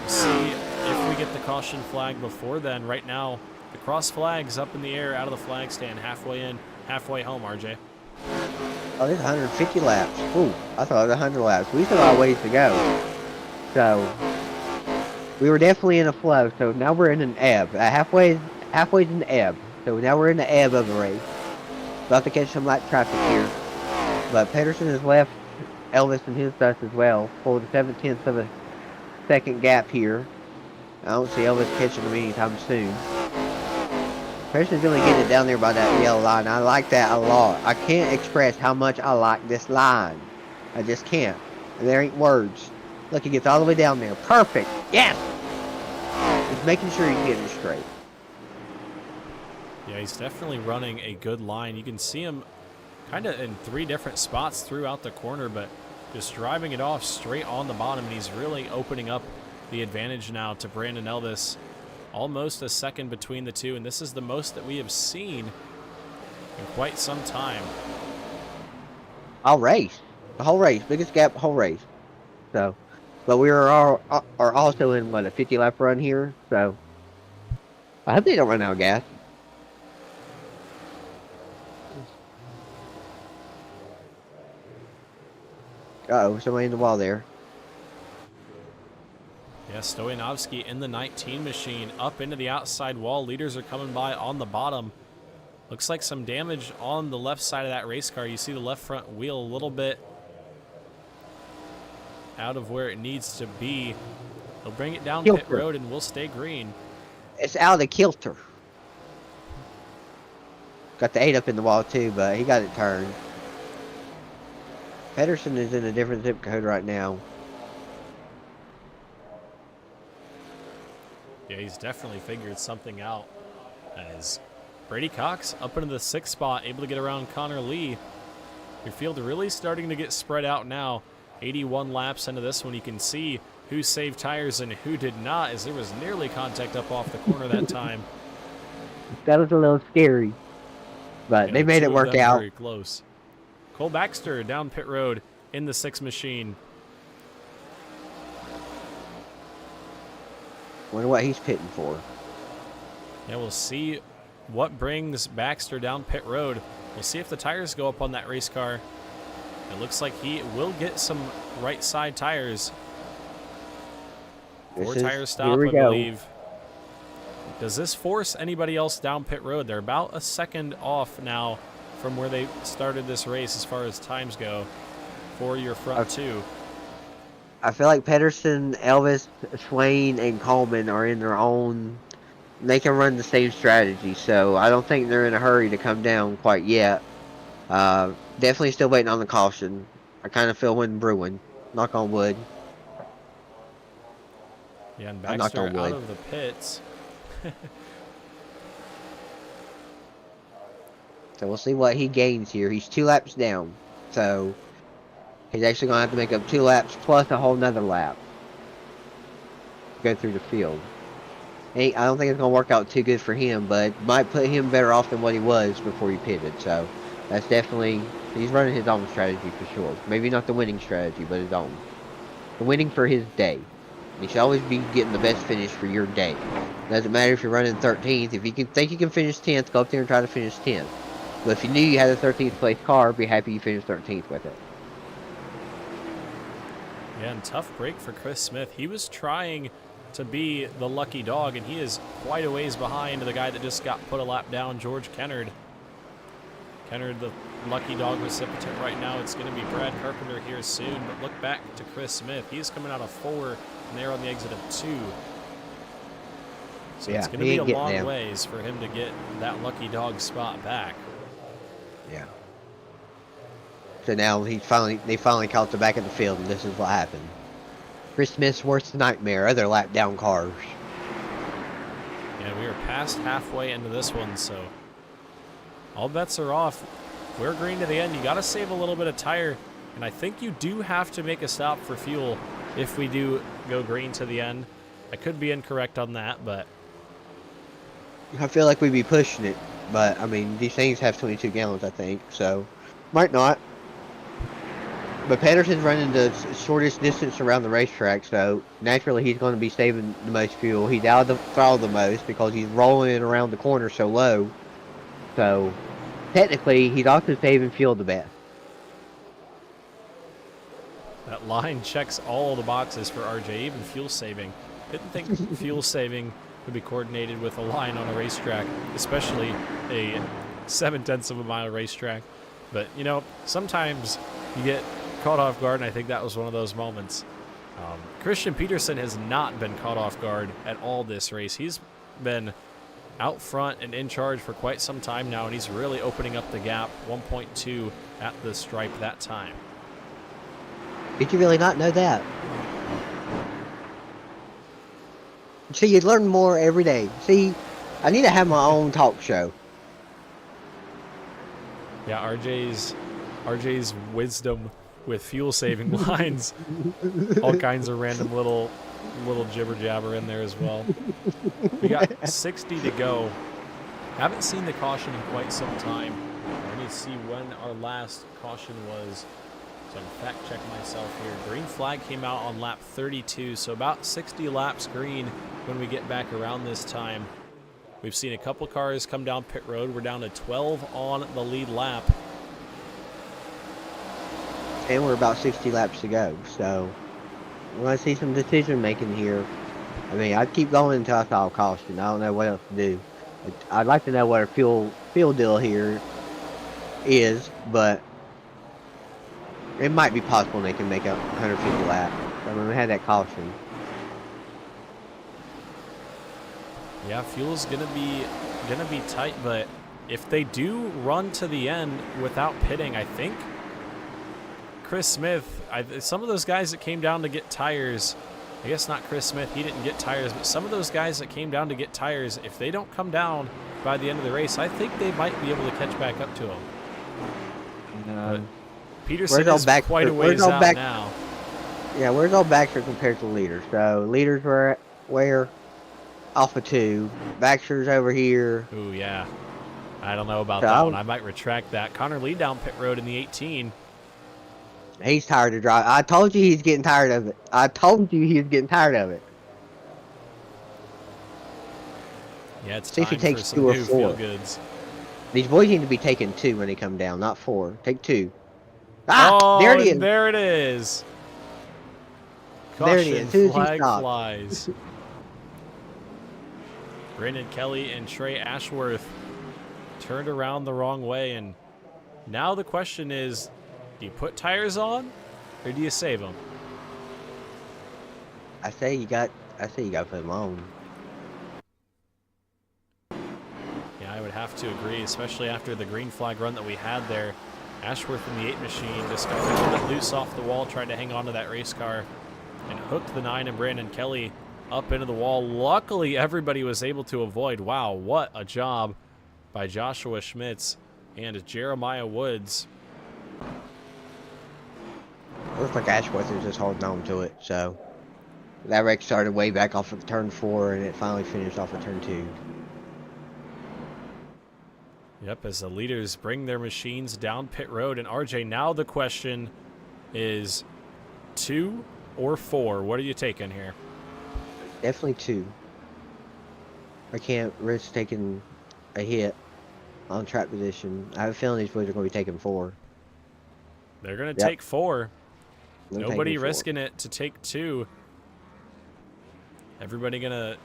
We'll see if we get the caution flag before then. Right now, the cross flag's up in the air out of the flag stand, halfway in, halfway home, RJ. Oh, there's 150 laps. Ooh, I thought it was 100 laps. We still got a ways to go. So, we were definitely in a flow, so now we're in an ebb. Halfway's in the ebb. So now we're in the ebb of the race. About to catch some lap traffic here. But Pedersen has left Elvis and his dust as well for the 7/10 of a second gap here. I don't see Elvis catching him anytime soon. Pedersen's really getting it down there by that yellow line. I like that a lot. I can't express how much I like this line. I just can't. And there ain't words. Look, he gets all the way down there. Perfect. Yes! Just making sure he's getting it straight. Yeah, he's definitely running a good line. You can see him kind of in 3 different spots throughout the corner, but just driving it off straight on the bottom, and he's really opening up the advantage now to Brandon Elvis. Almost a second between the two, and this is the most that we have seen in quite some time. All race. The whole race. Biggest gap, whole race. So, but we are also in, what, a 50 lap run here, so I hope they don't run out of gas. Uh-oh, somebody in the wall there. Yeah, Stoyanovsky in the 19 machine up into the outside wall. Leaders are coming by on the bottom. Looks like some damage on the left side of that race car. You see the left front wheel a little bit out of where it needs to be. They'll bring it down pit road and we'll stay green. It's out of kilter. Got the 8 up in the wall too, but he got it turned. Pedersen is in a different zip code right now. Yeah, he's definitely figured something out. As Brady Cox up into the 6th spot, able to get around Connor Lee. Your field really starting to get spread out now. 81 laps into this one, you can see who saved tires and who did not, as there was nearly contact up off the corner that time. That was a little scary, but they made it work out. Very close. Cole Baxter down pit road in the 6 machine. Wonder what he's pitting for. Yeah, we'll see what brings Baxter down pit road. We'll see if the tires go up on that race car. It looks like he will get some right side tires. 4 tire stop, I believe. Does this force anybody else down pit road? They're about a second off now from where they started this race as far as times go for your front 2. I feel like Pedersen, Elvis, Swain, and Coleman are in their own. They can run the same strategy, so I don't think they're in a hurry to come down quite yet. Definitely still waiting on the caution. I kind of feel wind brewing. Knock on wood. Yeah, and Baxter out of the pits. So we'll see what he gains here. He's 2 laps down, so he's actually going to have to make up 2 laps plus a whole nother lap to go through the field. I don't think it's going to work out too good for him, but it might put him better off than what he was before he pitted. So that's definitely, he's running his own strategy for sure. Maybe not the winning strategy, but his own. The winning for his day. You should always be getting the best finish for your day. Doesn't matter if you're running 13th. If you think you can finish 10th, go up there and try to finish 10th. But if you knew you had a 13th place car, be happy you finished 13th with it. Yeah, and tough break for Chris Smith. He was trying to be the lucky dog, and he is quite a ways behind the guy that just got put a lap down, George Kennard. Kennard, the lucky dog recipient right now. It's going to be Brad Carpenter here soon, but look back to Chris Smith. He's coming out of 4, and they're on the exit of 2. So yeah, it's going to be a long ways for him to get that lucky dog spot back. Yeah. So now they finally caught the back of the field, and this is what happened. Chris Smith's worst nightmare, other lap down cars. Yeah, we are past halfway into this one, so all bets are off. We're green to the end. You got to save a little bit of tire, and I think you do have to make a stop for fuel if we do go green to the end. I could be incorrect on that, but I feel like we'd be pushing it, but I mean, these things have 22 gallons, I think, so might not. But Pedersen's running the shortest distance around the racetrack, so naturally he's going to be saving the most fuel. He's out of the throttle the most because he's rolling it around the corner so low. So technically, he's also saving fuel the best. that line checks all the boxes for RJ, even fuel saving. Didn't think fuel saving would be coordinated with a line on a racetrack, especially a 0.7 of a mile racetrack. But, you know, sometimes you get caught off guard, and I think that was one of those moments. Christian Peterson has not been caught off guard at all this race. He's been out front and in charge for quite some time now, and he's really opening up the gap. 1.2 at the stripe that time. Did you really not know that? See, you learn more every day. See, I need to have my own talk show. Yeah, RJ's wisdom with fuel saving lines, all kinds of random little jibber jabber in there as well. We got 60 to go. Haven't seen the caution in quite some time. I need to see when our last caution was. So I'm fact check myself here. Green flag came out on lap 32, so about 60 laps green when we get back around this time. We've seen a couple cars come down pit road. We're down to 12 on the lead lap. And we're about 60 laps to go, so we're going to see some decision making here. I mean, I'd keep going until I saw a caution. I don't know what else to do. I'd like to know what our fuel deal here is, but it might be possible they can make a 150 laps. I'm going to have that caution. Yeah, fuel's gonna be tight, but if they do run to the end without pitting, I think Chris Smith, some of those guys that came down to get tires, I guess not Chris Smith, he didn't get tires, but some of those guys that came down to get tires, if they don't come down by the end of the race, I think they might be able to catch back up to him. Peterson is quite a ways out now. Yeah, where's all Baxter compared to leaders? So leaders were where? Alpha 2. Baxter's over here. Ooh, yeah. I don't know about that one. I might retract that. Connor Lee down pit road in the 18. He's tired of driving. I told you he's getting tired of it. I told you he was getting tired of it. Yeah, it's see time if he takes for some 2 or new 4. feel goods. These boys need to be taking 2 when they come down, not 4. Take 2. Ah, there it is. There it is. There it is. As soon as he Flag stopped. flies. Brandon Kelly and Trey Ashworth turned around the wrong way, and now the question is, do you put tires on or do you save them? I say you got to put them on. Yeah, I would have to agree, especially after the green flag run that we had there. Ashworth in the 8 machine just got a little bit loose off the wall, tried to hang on to that race car and hooked the 9 and Brandon Kelly up into the wall. Luckily, everybody was able to avoid. Wow, what a job by Joshua Schmitz and Jeremiah Woods. It looks like Ashworth is just holding on to it, so that wreck started way back off of turn 4 and it finally finished off of turn 2. Yep, as the leaders bring their machines down pit road. And RJ, now the question is 2 or 4? What are you taking here? Definitely 2. I can't risk taking a hit on track position. I have a feeling these boys are going to be taking 4. They're going to take 4. They're Nobody taking 4. risking it to take 2. Everybody going to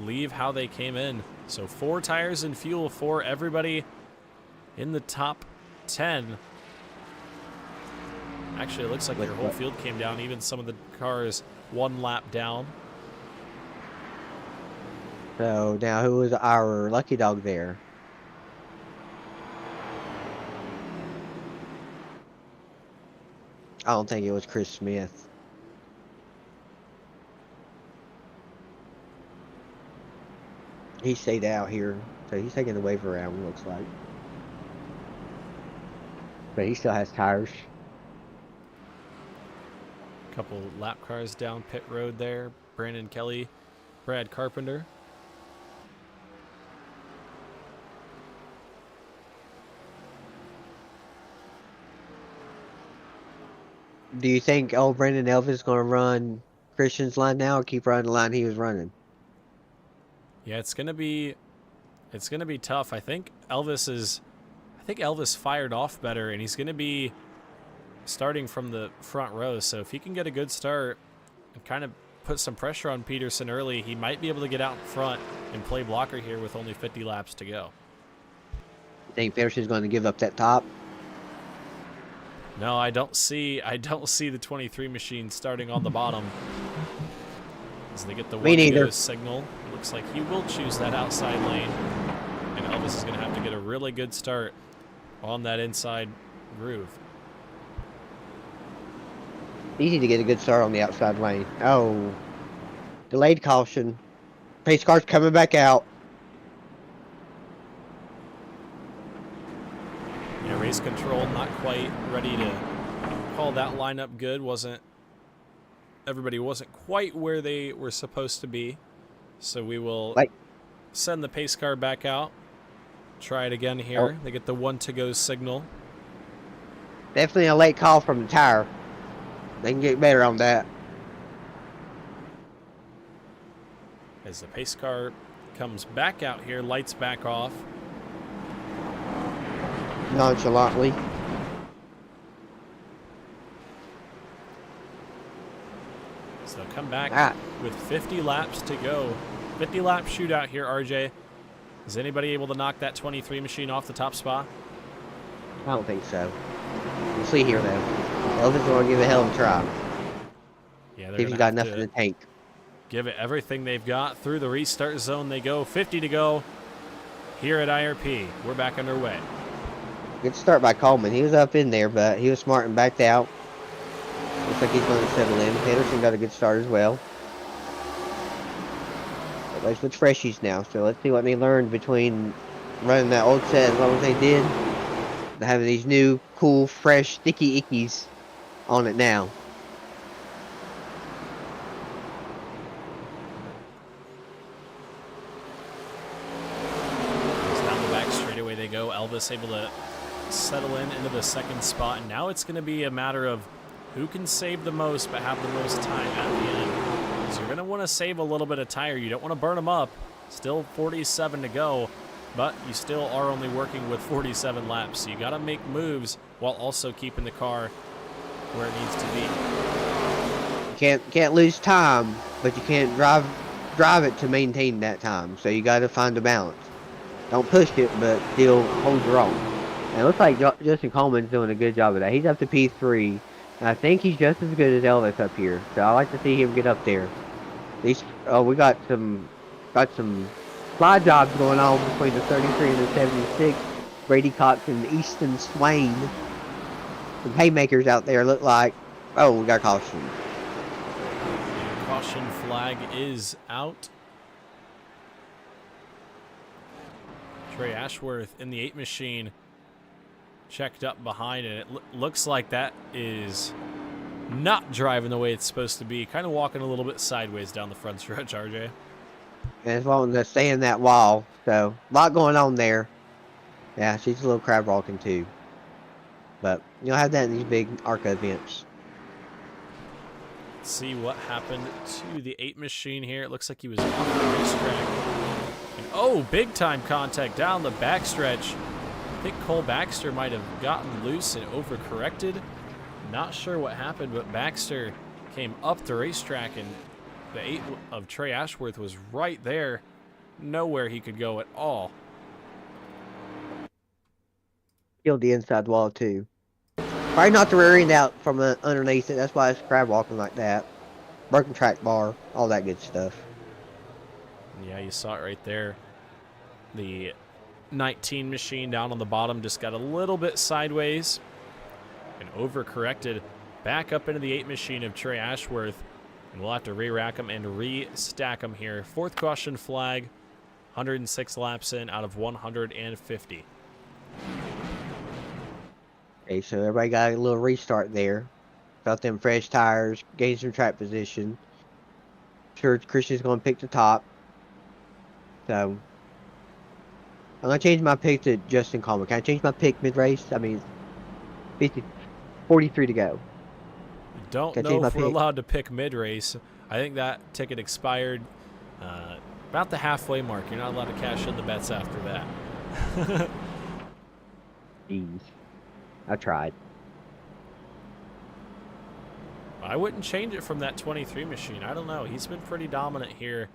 leave how they came in. So 4 tires and fuel for everybody in the top 10. Actually, it looks like their whole field came down, even some of the cars 1 lap down. So now who was our lucky dog there? I don't think it was Chris Smith. He stayed out here, so he's taking the wave around, looks like. But he still has tires. Couple lap cars down pit road there. Brandon Kelly, Brad Carpenter. Do you think old Brandon Elvis is going to run Christian's line now, or keep running the line he was running? Yeah, it's gonna be tough. I think Elvis fired off better, and he's gonna be starting from the front row. So if he can get a good start and kind of put some pressure on Peterson early, he might be able to get out in front and play blocker here with only 50 laps to go. You think Peterson's going to give up that top? No, I don't see the 23 machine starting on the bottom. As they get the one go signal, looks like he will choose that outside lane, and Elvis is going to have to get a really good start on that inside groove. Easy to get a good start on the outside lane. Oh, delayed caution. Pace car's coming back out. Yeah, race control not quite ready to call that lineup good. Everybody wasn't quite where they were supposed to be. So we will send the pace car back out. Try it again here. They get the one to go signal. Definitely a late call from the tire. They can get better on that. As the pace car comes back out here, lights back off. Nonchalantly. So they'll come back with 50 laps to go. 50 lap shootout here, RJ. Is anybody able to knock that 23 machine off the top spot? I don't think so. We'll see here, though. Elvis will give it a hell of a try. Yeah, they're see if he's got enough in the tank. Give it everything they've got. Through the restart zone they go. 50 to go here at IRP. We're back underway. Good start by Coleman. He was up in there, but he was smart and backed out. Looks like he's going to settle in. Peterson got a good start as well. Everybody's with freshies now, so let's see what they learned between running that old set as long as they did to having these new, cool, fresh, sticky ickies on it now. Down the back straightaway they go. Elvis able to settle into the second spot, and now it's going to be a matter of who can save the most but have the most time at the end. So you're going to want to save a little bit of tire. You don't want to burn them up. Still 47 to go, but you still are only working with 47 laps. So you got to make moves while also keeping the car where it needs to be. You can't lose time, but you can't drive it to maintain that time. So you got to find a balance. Don't push it, but still hold your own. And it looks like Justin Coleman's doing a good job of that. He's up to P3. And I think he's just as good as Elvis up here. So I like to see him get up there. We got some slide jobs going on between the 33 and the 76. Brady Cox and Easton Swain. Some haymakers out there look like. Oh, we got caution. The caution flag is out. Trey Ashworth in the 8 machine checked up behind, and it looks like that is not driving the way it's supposed to be. Kind of walking a little bit sideways down the front stretch, RJ. And it's wanting to stay in that wall. So, a lot going on there. Yeah, she's a little crab walking too. But you'll have that in these big ARCA events. Let's see what happened to the 8 machine here. It looks like he was off the racetrack. And oh, big time contact down the backstretch. I think Cole Baxter might have gotten loose and overcorrected. Not sure what happened, but Baxter came up the racetrack, and the 8 of Trey Ashworth was right there. Nowhere he could go at all. Killed the inside wall too. Probably not the rear end out from underneath it. That's why it's crab walking like that. Broken track bar, all that good stuff. Yeah, you saw it right there. The 19 machine down on the bottom just got a little bit sideways and overcorrected. back up into the 8 machine of Trey Ashworth, and we'll have to re-rack them and re-stack them here. 4th caution flag, 106 laps in out of 150. Okay, so everybody got a little restart there. Got them fresh tires, gained some track position. Sure, Christian's going to pick the top. So, I'm going to change my pick to Justin Coleman. Can I change my pick mid-race? I mean, 43 to go. Don't know if we're allowed to pick mid-race. I think that ticket expired about the halfway mark. You're not allowed to cash in the bets after that. Jeez. I tried. I wouldn't change it from that 23 machine. I don't know. He's been pretty dominant here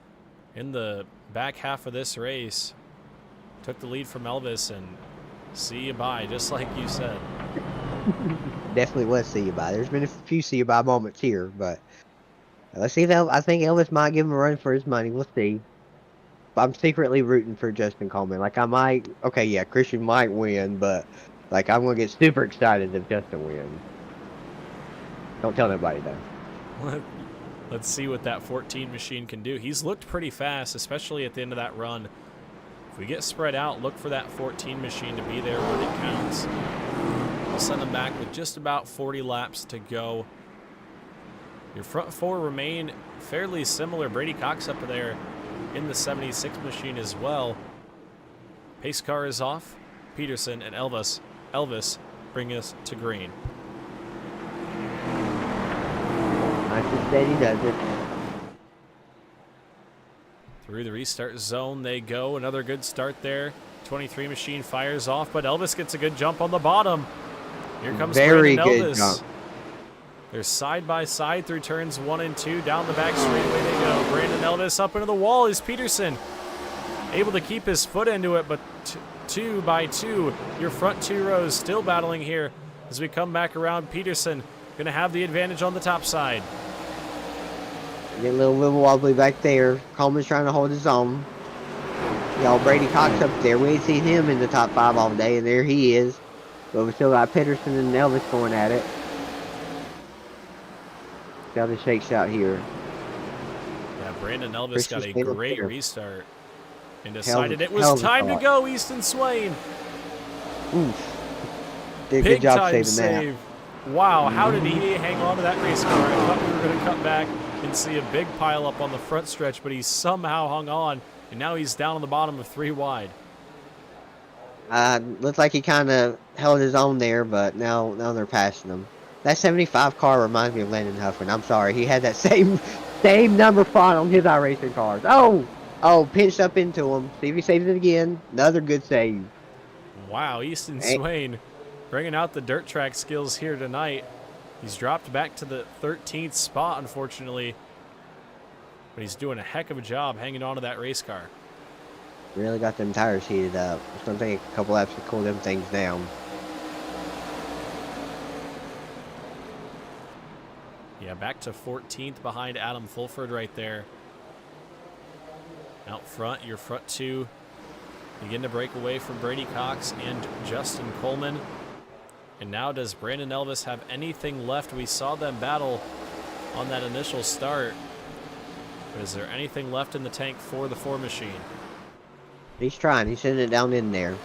in the back half of this race. Took the lead from Elvis, and see you bye, just like you said. Definitely was see you bye. There's been a few see you bye moments here, but let's see. I think Elvis might give him a run for his money. We'll see. But I'm secretly rooting for Justin Coleman. Like, I might. Okay, yeah, Christian might win, but like, I'm gonna get super excited if Justin wins. Don't tell nobody though. Let's see what that 14 machine can do. He's looked pretty fast, especially at the end of that run. If we get spread out, look for that 14 machine to be there when it counts. We'll send them back with just about 40 laps to go. Your front 4 remain fairly similar. Brady Cox up there in the 76 machine as well. Pace car is off. Peterson and Elvis bring us to green. Nice and steady does it. Through the restart zone they go. Another good start there. 23 machine fires off, but Elvis gets a good jump on the bottom. Here comes Very Brandon good Elvis. jump. They're side by side through turns 1 and 2. Down the back straightaway they go. Brandon Elvis up into the wall is Peterson. Able to keep his foot into it, but 2 by 2. Your front 2 rows still battling here as we come back around. Peterson going to have the advantage on the top side. Get a little wobbly back there. Coleman's trying to hold his own. Y'all, Brady Cox up there. We ain't seen him in the top 5 all day, and there he is. But we still got Peterson and Elvis going at it. Got the shake shot here. Yeah, Brandon Elvis Christian got a stayed up great there. restart and decided it hell was of a time to thought. go, Easton Swain. Oof. Did a Big good job time saving save. Wow, how did he hang on to that race car? I thought we were going to cut back and see a big pile up on the front stretch, but he somehow hung on, and now he's down on the bottom of 3 wide. Looks like he kind of held his own there, but now they're passing him. That 75 car reminds me of Landon Huffman. I'm sorry, he had that same number font on his iRacing cars. Oh, pinched up into him. See if he saves it again. Another good save. Wow, Easton Swain bringing out the dirt track skills here tonight. He's dropped back to the 13th spot, unfortunately, but he's doing a heck of a job hanging on to that race car. Really got them tires heated up. It's gonna take a couple laps to cool them things down. Yeah, back to 14th behind Adam Fulford right there. Out front, your front 2 begin to break away from Brady Cox and Justin Coleman. And now does Brandon Elvis have anything left? We saw them battle on that initial start. But is there anything left in the tank for the 4 machine? He's trying. He's sending it down in there. You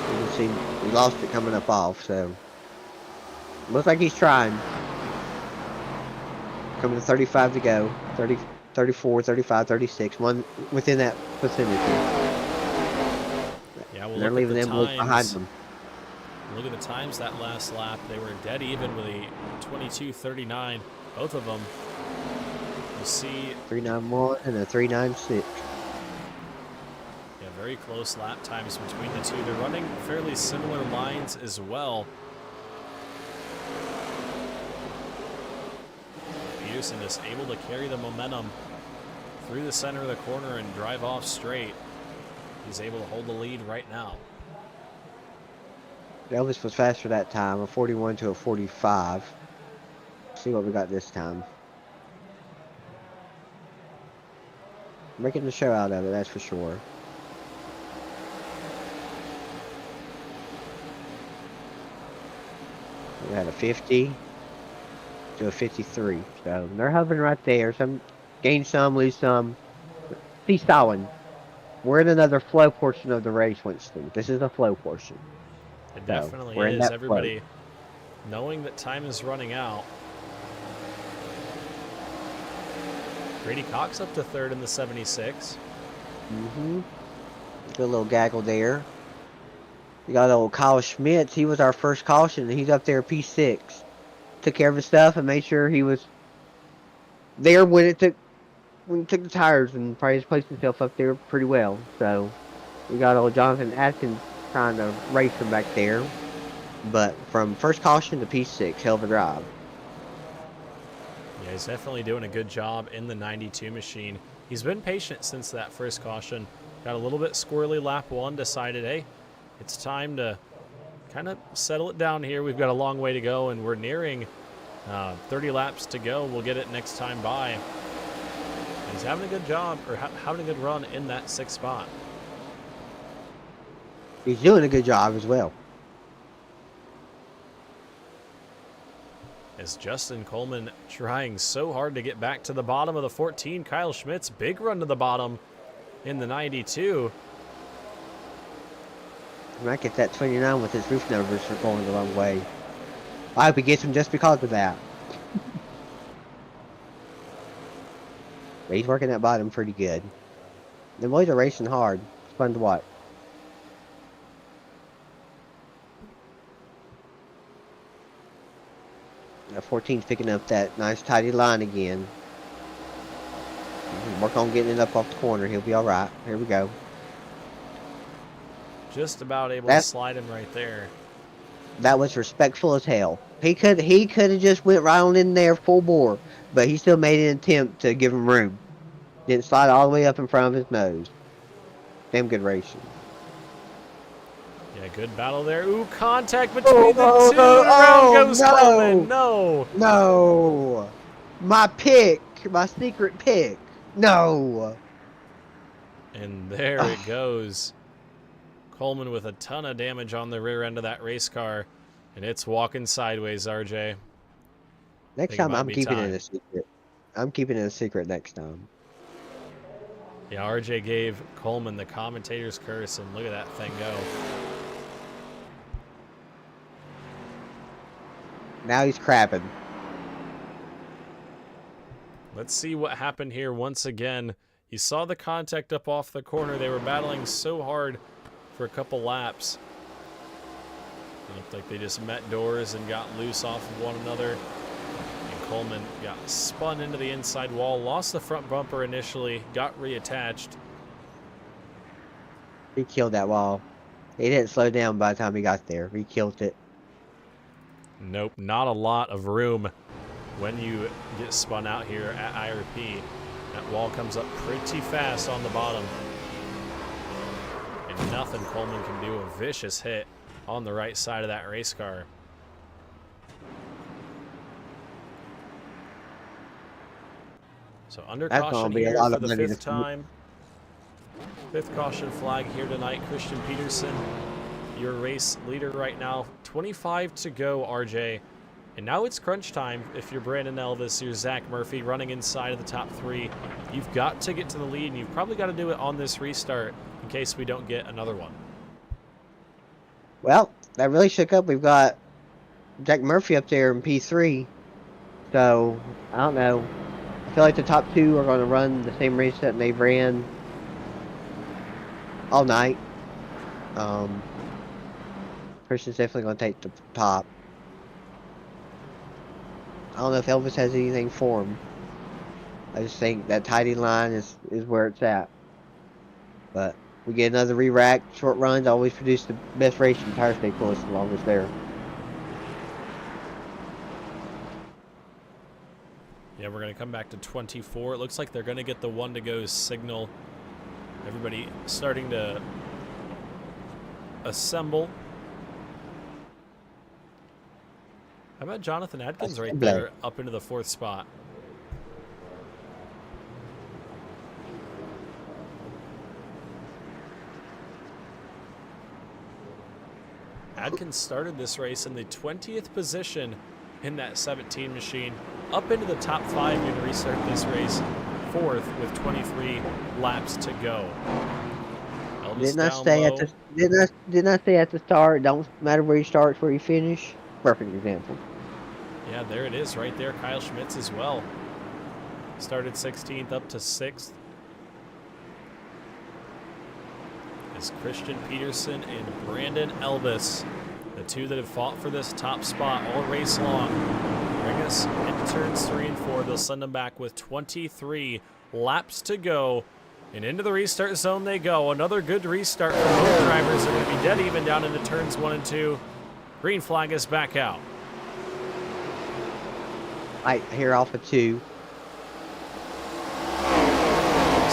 can see he lost it coming up off, so looks like he's trying. Coming to 35 to go. 30, 34, 35, 36. One within that vicinity. Yeah, we'll They're look leaving at the them times. behind them. Look at the times that last lap. They were dead even with a 22:39. Both of them. You see 391 and a 396. Yeah, very close lap times between the two. They're running fairly similar lines as well. Peterson is able to carry the momentum through the center of the corner and drive off straight. He's able to hold the lead right now. Elvis was faster that time, a 41 to a 45. See what we got this time. Making the show out of it, that's for sure. We had a 50. to a 53. So they're hovering right there. Some gain some, lose some. Seesawing. We're in another flow portion of the race, Winston. This is the flow portion. It So definitely we're in is. that Everybody knowing that time is running out. Grady Cox up to third in the 76. Good little gaggle there. We got old Kyle Schmitz. He was our first caution, and he's up there P6. Took care of his stuff and made sure he was there when it took the tires, and probably just placed himself up there pretty well. So we got old Jonathan Atkins trying to race him back there. But from first caution to P6, hell of a drive. Yeah, he's definitely doing a good job in the 92 machine. He's been patient since that first caution. Got a little bit squirrely lap 1, decided, hey, it's time to kind of settle it down here. We've got a long way to go, and we're nearing 30 laps to go. We'll get it next time by. And he's having a good job, or having a good run in that 6th spot. He's doing a good job as well. As Justin Coleman trying so hard to get back to the bottom of the 14. Kyle Schmitz, big run to the bottom in the 92. He might get that 29 with his roof numbers for going the wrong way. I hope he gets him just because of that. But he's working that bottom pretty good. The boys are racing hard. It's fun to watch. Now 14's picking up that nice tidy line again. Work on getting it up off the corner. He'll be all right. Here we go. Just about able to slide him right there. That was respectful as hell. He could have just went right on in there full bore, but he still made an attempt to give him room. Didn't slide all the way up in front of his nose. Damn good racing. Yeah, good battle there. Ooh, contact between the two. Around goes Coleman. No. No. My pick. My secret pick. No. And there it goes. Coleman with a ton of damage on the rear end of that race car. And it's walking sideways, RJ. Next time I'm keeping it a secret. I'm keeping it a secret next time. Yeah, RJ gave Coleman the commentator's curse, and look at that thing go. Now he's crabbing. Let's see what happened here once again. You saw the contact up off the corner. They were battling so hard for a couple laps. It looked like they just met doors and got loose off of one another. And Coleman got spun into the inside wall, lost the front bumper initially, got reattached. He killed that wall. He didn't slow down by the time he got there. He killed it. Nope, not a lot of room when you get spun out here at IRP. That wall comes up pretty fast on the bottom. And nothing Coleman can do. A vicious hit on the right side of that race car. So under caution here for the 5th time. 5th caution flag here tonight. Christian Peterson, your race leader right now. 25 to go, RJ. And now it's crunch time. If you're Brandon Elvis, you're Zach Murphy running inside of the top 3. You've got to get to the lead, and you've probably got to do it on this restart in case we don't get another one. Well, that really shook up. We've got Jack Murphy up there in P3. So, I don't know. I feel like the top 2 are going to run the same race that they've ran all night. Christian's definitely going to take the top. I don't know if Elvis has anything for him. I just think that tidy line is where it's at. But we get another re-rack. Short runs always produce the best racing. Tires stay full as long as there. Yeah, we're going to come back to 24. It looks like they're going to get the 1 to go signal. Everybody starting to assemble. How about Jonathan Adkins right there up into the 4th spot? Adkins started this race in the 20th position in that 17 machine. up into the top 5 here to restart this race. 4th with 23 laps to go. Elvis Didn't I down say low. at the didn't I say at the start? Don't matter where you start, it's where you finish. Perfect example. Yeah, there it is right there. Kyle Schmitz as well. Started 16th up to 6th. Is Christian Peterson and Brandon Elvis, the two that have fought for this top spot all race long. Bring us into turns 3 and 4. They'll send them back with 23 laps to go. And into the restart zone they go. Another good restart for both drivers. They're going to be dead even down into turns 1 and 2. Green flag is back out. Right here off of 2.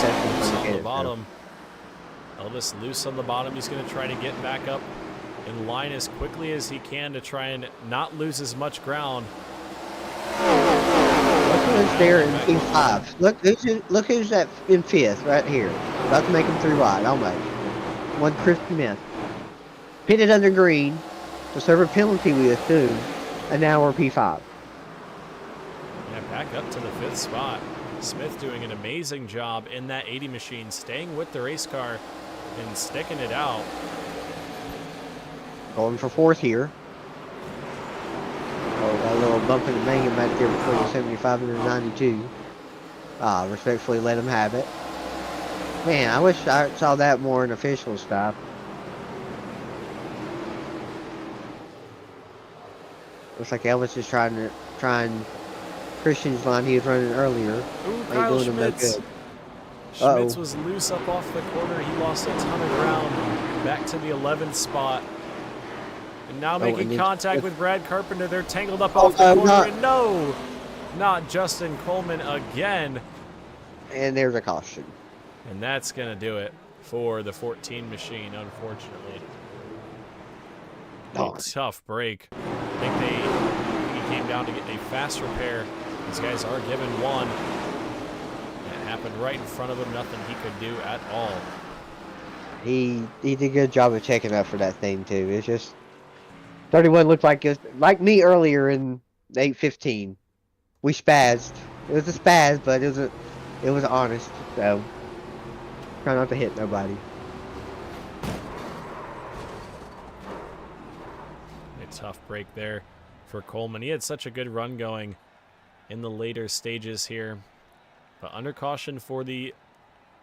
Loose on the bottom. Elvis loose on the bottom. He's going to try to get back up in line as quickly as he can to try and not lose as much ground. Look who's there in P5. Look who's that in 5th right here. About to make him 3 wide, almost. One Chris Smith. Pitted under green to serve a penalty, we assume. And now we're P5. Yeah, back up to the 5th spot. Smith doing an amazing job in that 80 machine, staying with the race car and sticking it out. Going for 4th here. Oh, got a little bump in the banging back there between the 75 and the 92. Respectfully let him have it. Man, I wish I saw that more in official stuff. Looks like Elvis is trying Christian's line he was running earlier. Ooh, Kyle doing him no Schmitz. good. Schmitz was loose up off the corner. He lost a ton of ground. Back to the 11th spot. And now making contact with Brad Carpenter. They're tangled up off the corner. And no, not Justin Coleman again. And there's a caution. And that's going to do it for the 14 machine, unfortunately. A tough break. I think he came down to get a fast repair. These guys are given one. It happened right in front of him. Nothing he could do at all. He did a good job of checking up for that thing too. It's just 31 looked like like me earlier in 8:15. We spazzed. It was a spaz, but it was honest. So try not to hit nobody. A tough break there for Coleman. He had such a good run going in the later stages here. But under caution for the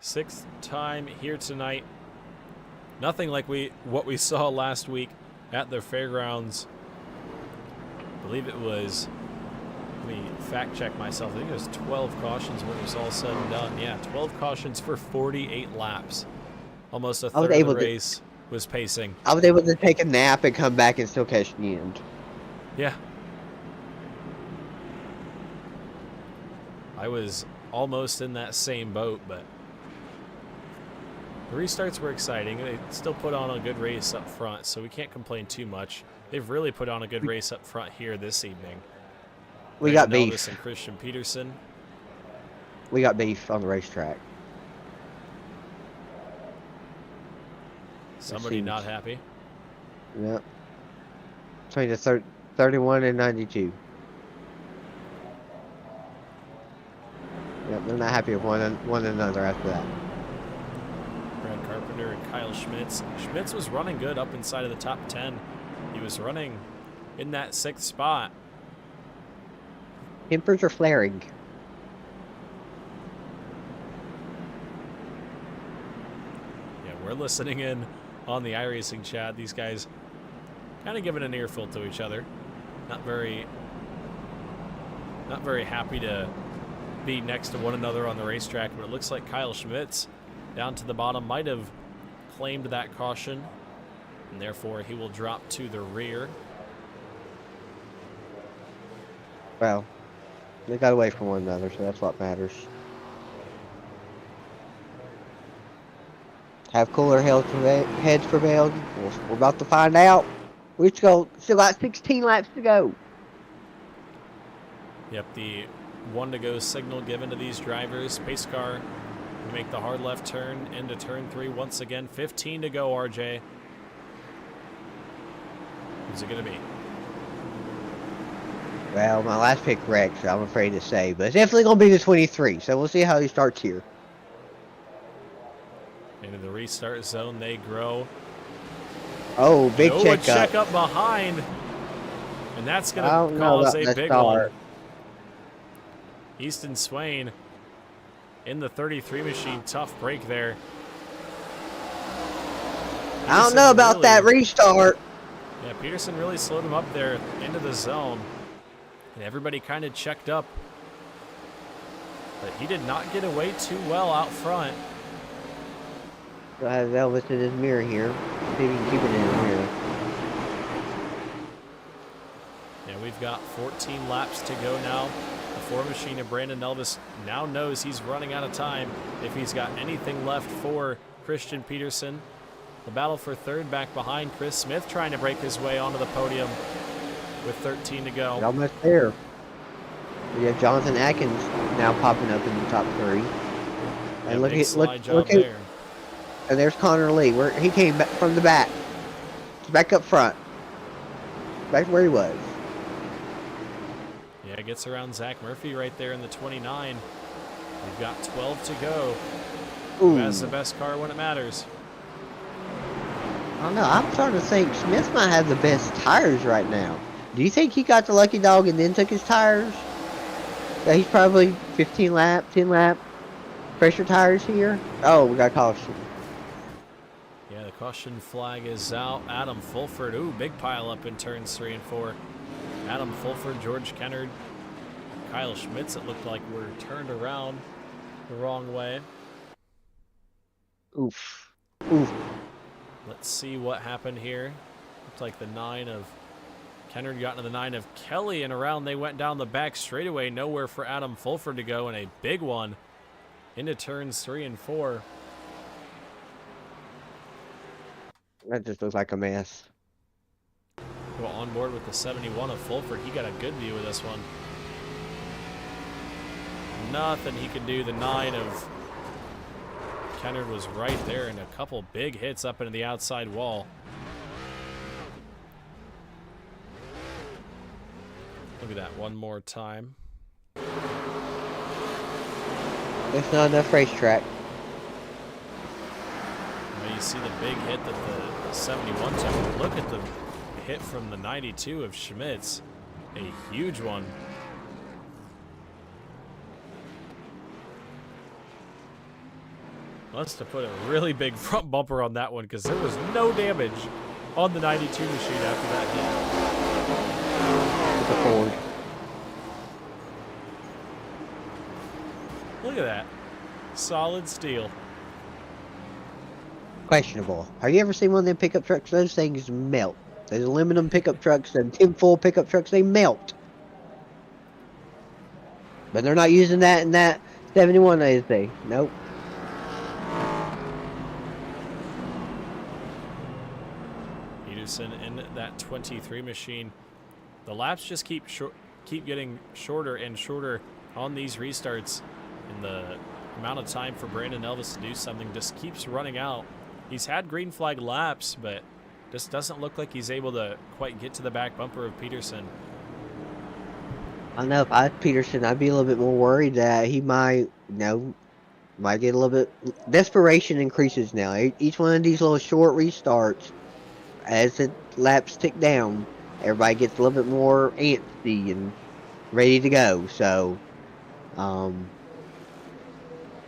6th time here tonight. Nothing like what we saw last week at the fairgrounds. I believe it was, let me fact check myself, I think it was 12 cautions when it was all said and done. Yeah, 12 cautions for 48 laps. Almost a third of the race was pacing. I was able to take a nap and come back and still catch the end. Yeah. I was almost in that same boat, but the restarts were exciting. They still put on a good race up front, so we can't complain too much. They've really put on a good race up front here this evening. We got Elvis beef. and Christian Peterson. We got beef on the racetrack. Somebody not happy. Yep. Between the 31 and 92. Yep, they're not happy with one another after that. Brad Carpenter and Kyle Schmitz. Schmitz was running good up inside of the top 10. He was running in that 6th spot. Tempers are flaring. Yeah, we're listening in on the iRacing chat. These guys kind of giving an earful to each other. Not very happy to be next to one another on the racetrack, but it looks like Kyle Schmitz down to the bottom might have claimed that caution, and therefore he will drop to the rear. Well, they got away from one another, so that's what matters. Have cooler heads prevailed? We're about to find out. We still got 16 laps to go. Yep, the 1 to go signal given to these drivers. Pace car to make the hard left turn into turn 3 once again. 15 to go, RJ. Who's it going to be? Well, my last pick wrecked, so I'm afraid to say. But it's definitely going to be the 23, so we'll see how he starts here. Into the restart zone they grow. Oh, big A check check up. up behind. And that's going I to don't know cause about a that big start. one. Easton Swain in the 33 machine. Tough break there. I don't know about that restart. Yeah, Peterson really slowed him up there into the zone. And everybody kind of checked up. But he did not get away too well out front. I have Elvis in his mirror here. See if he can keep it in his mirror. Yeah, we've got 14 laps to go now. The 4 machine of Brandon Elvis now knows he's running out of time if he's got anything left for Christian Peterson. The battle for third back behind Chris Smith trying to break his way onto the podium with 13 to go. Almost there. We have Jonathan Atkins now popping up in the top 3. And Yeah, big slide job at, there. and there's Connor Lee. Where he came back from the back. He's back up front. Back where he was. Yeah, gets around Zach Murphy right there in the 29. We've got 12 to go. Ooh. Who has the best car when it matters? I don't know. I'm starting to think Smith might have the best tires right now. Do you think he got the lucky dog and then took his tires? Yeah, he's probably 15 lap, 10 lap pressure tires here. Oh, we got caution. Yeah, the caution flag is out. Adam Fulford. Ooh, big pile up in turns 3 and 4. Adam Fulford, George Kennard, Kyle Schmitz, it looked like were turned around the wrong way. Oof. Oof. Let's see what happened here. Looks like the 9 of Kennard got into the 9 of Kelly, and around they went down the back straightaway. Nowhere for Adam Fulford to go, and a big one into turns 3 and 4. That just looks like a mess. Go on board with the 71 of Fulford. He got a good view of this one. Nothing he could do. The 9 of Kennard was right there, and a couple big hits up into the outside wall. Look at that one more time. That's not enough racetrack. Now you see the big hit that the 71 took. Look at the hit from the 92 of Schmitz. A huge one. Must have put a really big front bumper on that one because there was no damage on the 92 machine after that hit. The Ford. Look at that. Solid steel. Questionable. Have you ever seen one of them pickup trucks? Those things melt. Those aluminum pickup trucks and tinfoil pickup trucks, they melt. But they're not using that in that 71, is they? Nope. Peterson in that 23 machine. The laps just keep getting shorter and shorter on these restarts, and the amount of time for Brandon Elvis to do something just keeps running out. He's had green flag laps, but just doesn't look like he's able to quite get to the back bumper of Peterson. I know if I was Peterson, I'd be a little bit more worried that he might, might get a little bit. Desperation increases now. Each one of these little short restarts, as the laps tick down, everybody gets a little bit more antsy and ready to go. So,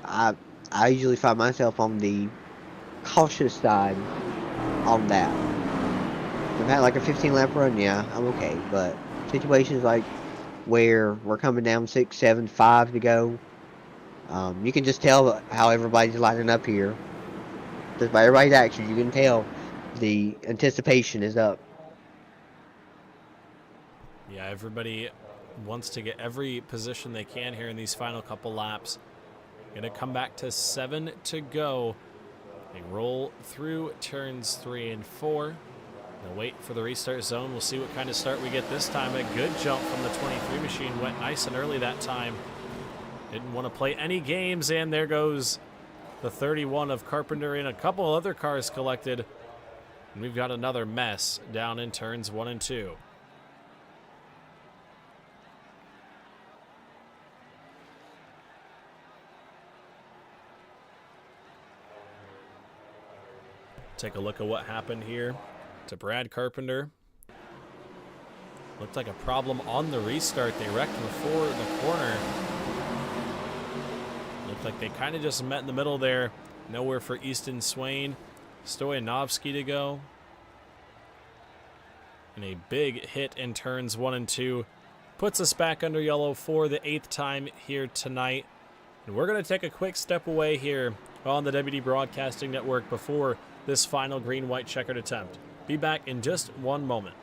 I usually find myself on the cautious side on that. If I had like a 15 lap run, yeah, I'm okay. But situations like where we're coming down 6, 7, 5 to go, you can just tell how everybody's lining up here. Just by everybody's actions, you can tell the anticipation is up. Yeah, everybody wants to get every position they can here in these final couple laps. Gonna come back to 7 to go. They roll through turns 3 and 4. They'll wait for the restart zone. We'll see what kind of start we get this time. A good jump from the 23 machine. Went nice and early that time. Didn't want to play any games, and there goes the 31 of Carpenter and a couple other cars collected. And we've got another mess down in turns 1 and 2. Take a look at what happened here to Brad Carpenter. Looked like a problem on the restart. They wrecked before the corner. Looked like they kind of just met in the middle there. Nowhere for Easton Swain. Stoyanovsky to go. And a big hit in turns 1 and 2. Puts us back under yellow for the 8th time here tonight. And we're going to take a quick step away here on the WD Broadcasting Network before this final green-white checkered attempt. Be back in just one moment.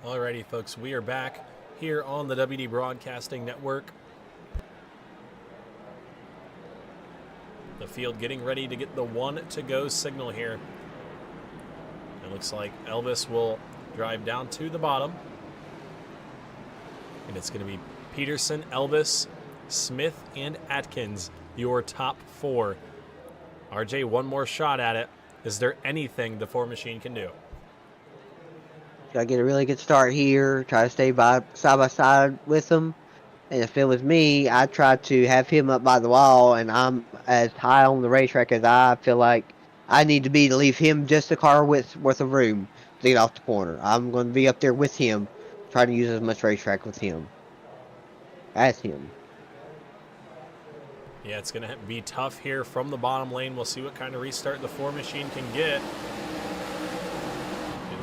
Alrighty, folks, we are back here on the WD Broadcasting Network. The field getting ready to get the 1-to-go signal here. It looks like Elvis will drive down to the bottom. And it's going to be Peterson, Elvis, Smith, and Atkins, your top 4. RJ, one more shot at it. Is there anything the 4 machine can do? Gotta get a really good start here. Try to stay side by side with him. And if it was me, I'd try to have him up by the wall, and I'm as high on the racetrack as I feel like I need to be to leave him just a car worth of room to get off the corner. I'm going to be up there with him, trying to use as much racetrack with him as him. Yeah, it's going to be tough here from the bottom lane. We'll see what kind of restart the 4 machine can get.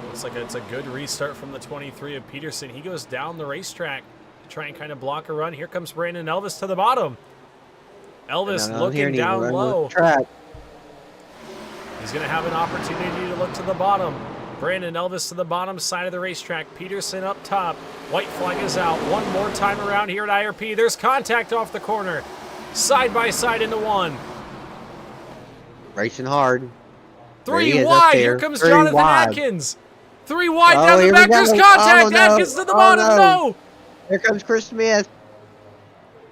Looks like it's a good restart from the 23 of Peterson. He goes down the racetrack to try and kind of block a run. Here comes Brandon Elvis to the bottom. Elvis looking down low. He's going to have an opportunity to look to the bottom. Brandon Elvis to the bottom side of the racetrack. Peterson up top. White flag is out. One more time around here at IRP. There's contact off the corner. Side by side into 1. Racing hard. 3 wide. Here comes Jonathan Atkins. 3 wide down the back. There's contact. Atkins to the bottom. No. Here comes Chris Smith.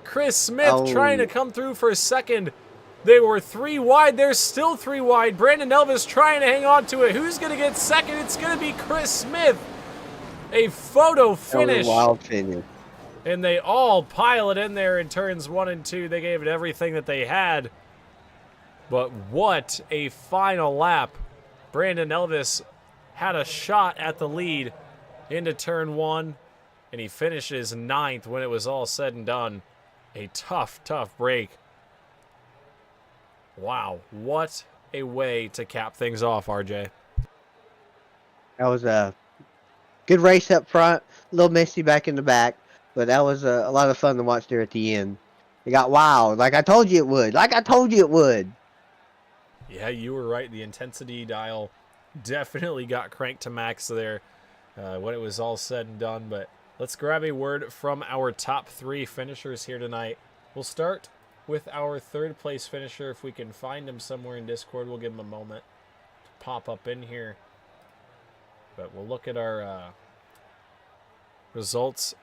Chris Smith trying to come through for a second. They were 3 wide. There's still 3 wide. Brandon Elvis trying to hang on to it. Who's going to get second? It's going to be Chris Smith. A photo finish. Wild finish. And they all pile it in there in turns 1 and 2. They gave it everything that they had. But what a final lap. Brandon Elvis had a shot at the lead into turn 1, and he finishes 9th when it was all said and done. A tough, tough break. Wow, what a way to cap things off, RJ. That was a good race up front, a little messy back in the back, but that was a lot of fun to watch there at the end. It got wild, like I told you it would. Yeah, you were right. The intensity dial definitely got cranked to max there when it was all said and done. But let's grab a word from our top 3 finishers here tonight. We'll start with our 3rd place finisher. If we can find him somewhere in Discord, we'll give him a moment to pop up in here. But we'll look at our results,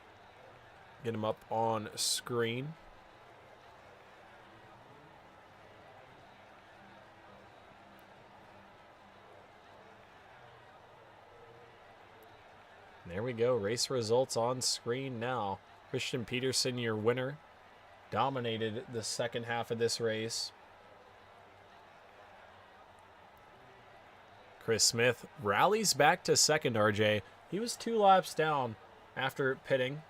get him up on screen. There we go. Race results on screen now. Christian Peterson, your winner, dominated the second half of this race. Chris Smith rallies back to second, RJ. He was 2 laps down after pitting.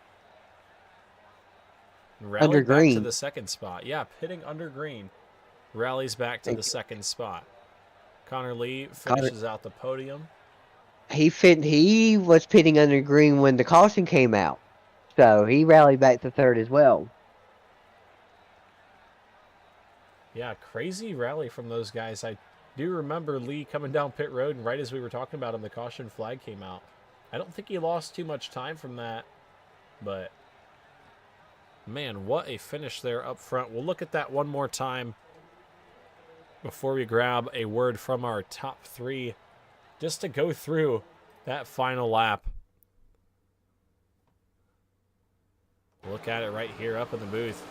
Rallied Under back to green. the second spot. Yeah, pitting under green. Rallies back to the second spot. Connor Lee finishes out the podium. He was pitting under green when the caution came out, so he rallied back to third as well. Yeah, crazy rally from those guys. I do remember Lee coming down pit road, and right as we were talking about him, the caution flag came out. I don't think he lost too much time from that, but man, what a finish there up front. We'll look at that one more time before we grab a word from our top 3, just to go through that final lap. Look at it right here up in the booth.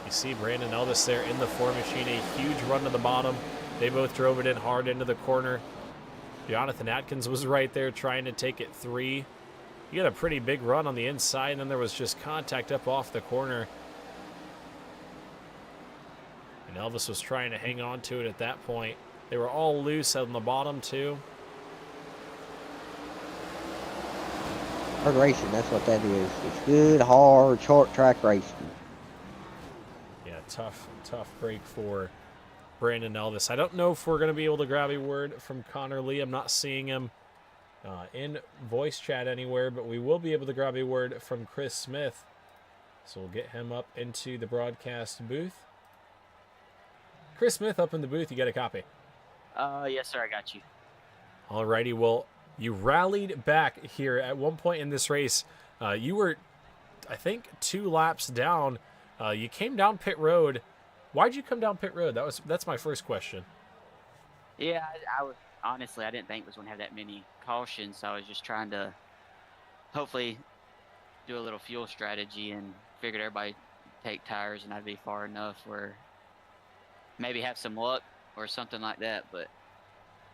You see Brandon Elvis there in the 4 machine, a huge run to the bottom. They both drove it in hard into the corner. Jonathan Atkins was right there trying to take it 3. He had a pretty big run on the inside, and then there was just contact up off the corner. And Elvis was trying to hang on to it at that point. They were all loose on the bottom, too. Hard racing, that's what that is. It's good, hard, short track racing. Yeah, tough break for Brandon Elvis. I don't know if we're going to be able to grab a word from Connor Lee. I'm not seeing him in voice chat anywhere, but we will be able to grab a word from Chris Smith. So we'll get him up into the broadcast booth. Chris Smith up in the booth, you got a copy? Yes, sir, I got you. Alrighty, well, you rallied back here at one point in this race. You were, I think, 2 laps down. You came down pit road. Why'd you come down pit road? That's my first question. Yeah, I was honestly, I didn't think it was going to have that many cautions, so I was just trying to hopefully do a little fuel strategy and figured everybody take tires and I'd be far enough where maybe have some luck or something like that, but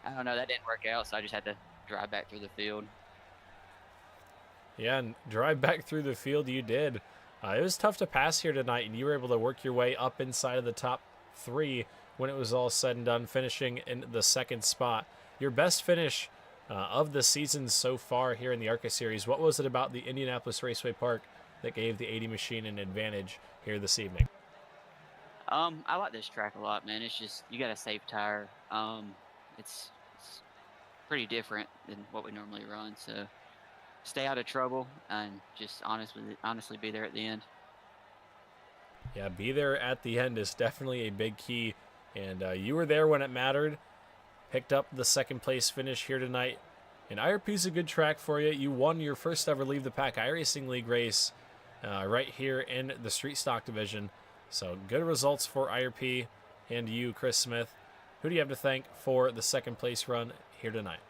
I don't know, that didn't work out, so I just had to drive back through the field. Yeah, and drive back through the field you did. It was tough to pass here tonight, and you were able to work your way up inside of the top 3 when it was all said and done, finishing in the second spot. Your best finish of the season so far here in the ARCA Series. What was it about the Indianapolis Raceway Park that gave the 80 machine an advantage here this evening? I like this track a lot, man. It's just, you got a safe tire. It's pretty different than what we normally run, so stay out of trouble and just honestly be there at the end. Yeah, be there at the end is definitely a big key, and you were there when it mattered. Picked up the second place finish here tonight, and IRP's a good track for you. You won your first ever Leave the Pack iRacing League race right here in the Street Stock Division, so good results for IRP and you, Chris Smith. Who do you have to thank for the second place run here tonight?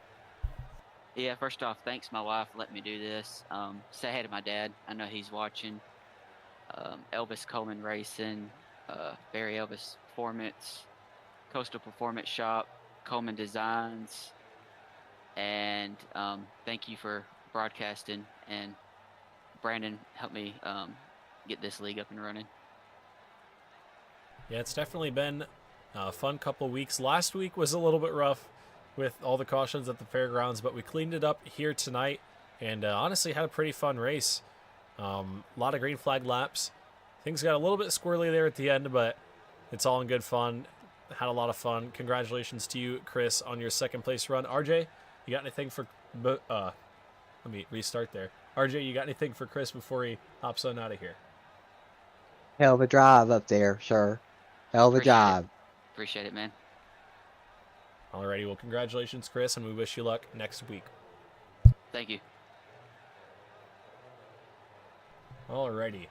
Yeah, first off, thanks my wife for letting me do this. Say hey to my dad. I know he's watching. Elvis Coleman Racing, Barry Elvis Performance, Coastal Performance Shop, Coleman Designs, and thank you for broadcasting. And Brandon helped me get this league up and running. Yeah, it's definitely been a fun couple weeks. Last week was a little bit rough with all the cautions at the fairgrounds, but we cleaned it up here tonight and honestly had a pretty fun race. A lot of green flag laps. Things got a little bit squirrely there at the end, but it's all in good fun. Had a lot of fun. Congratulations to you, Chris, on your second place run. RJ, you got anything for... let me restart there. RJ, you got anything for Chris before he hops on out of here? Hell of a drive up there, sir. Hell of a drive. Appreciate it, man. Alrighty, well, congratulations, Chris, and we wish you luck next week. Thank you. Alrighty.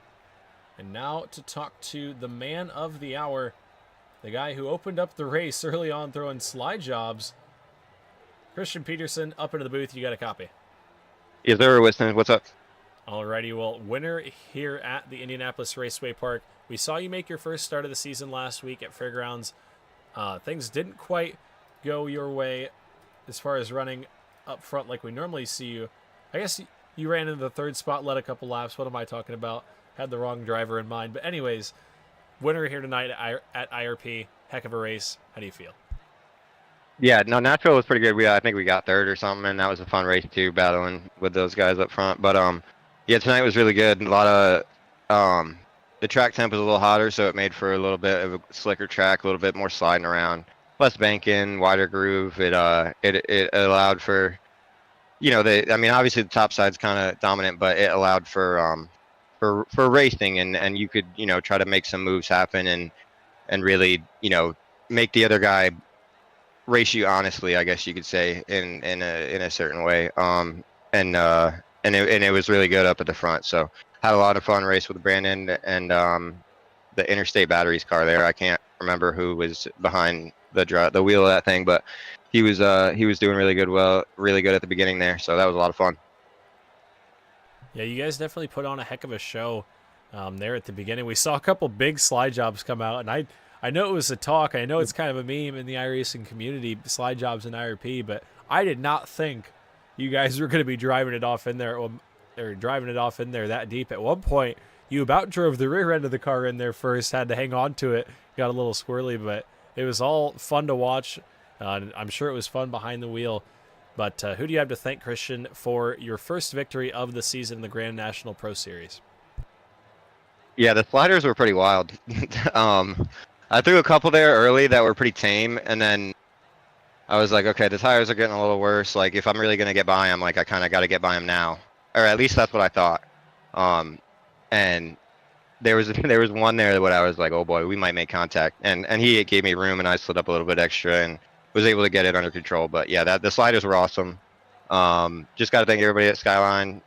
And now to talk to the man of the hour, the guy who opened up the race early on throwing slide jobs. Christian Peterson, up into the booth. You got a copy? Yes, sir. What's up? Alrighty, well, winner here at the Indianapolis Raceway Park. We saw you make your first start of the season last week at Fairgrounds. Things didn't quite go your way as far as running up front like we normally see you. I guess you ran into the third spot, led a couple laps. What am I talking about? Had the wrong driver in mind. But anyways, winner here tonight at IRP. Heck of a race. How do you feel? Yeah, no, Nashville was pretty good. I think we got third or something, and that was a fun race too, battling with those guys up front. But yeah, tonight was really good. A lot of the track temp was a little hotter, so it made for a little bit of a slicker track, a little bit more sliding around, less banking, wider groove. It allowed for, I mean, obviously the top side's kind of dominant, but it allowed for racing, and you could, try to make some moves happen and really, make the other guy race you honestly, I guess you could say, in a certain way. And it was really good up at the front. So had a lot of fun race with Brandon and the Interstate Batteries car there. I can't remember who was behind the wheel of that thing, but he was doing really good at the beginning there. So that was a lot of fun. Yeah, you guys definitely put on a heck of a show there at the beginning. We saw a couple big slide jobs come out, and I know it was a talk. I know it's kind of a meme in the iRacing community, slide jobs and IRP, but I did not think you guys were going to be driving it off in there, or driving it off in there that deep. At one point, you about drove the rear end of the car in there first, had to hang on to it, got a little squirrely, but it was all fun to watch. I'm sure it was fun behind the wheel. But who do you have to thank, Christian, for your first victory of the season in the Grand National Pro Series? Yeah, the sliders were pretty wild. I threw a couple there early that were pretty tame, and then I was like, okay, the tires are getting a little worse. Like, if I'm really going to get by him, like, I kind of got to get by him now. Or at least that's what I thought. And there was one there that I was like, oh boy, we might make contact. And he gave me room, and I slid up a little bit extra and was able to get it under control. But yeah, the sliders were awesome. Just got to thank everybody at Skyline.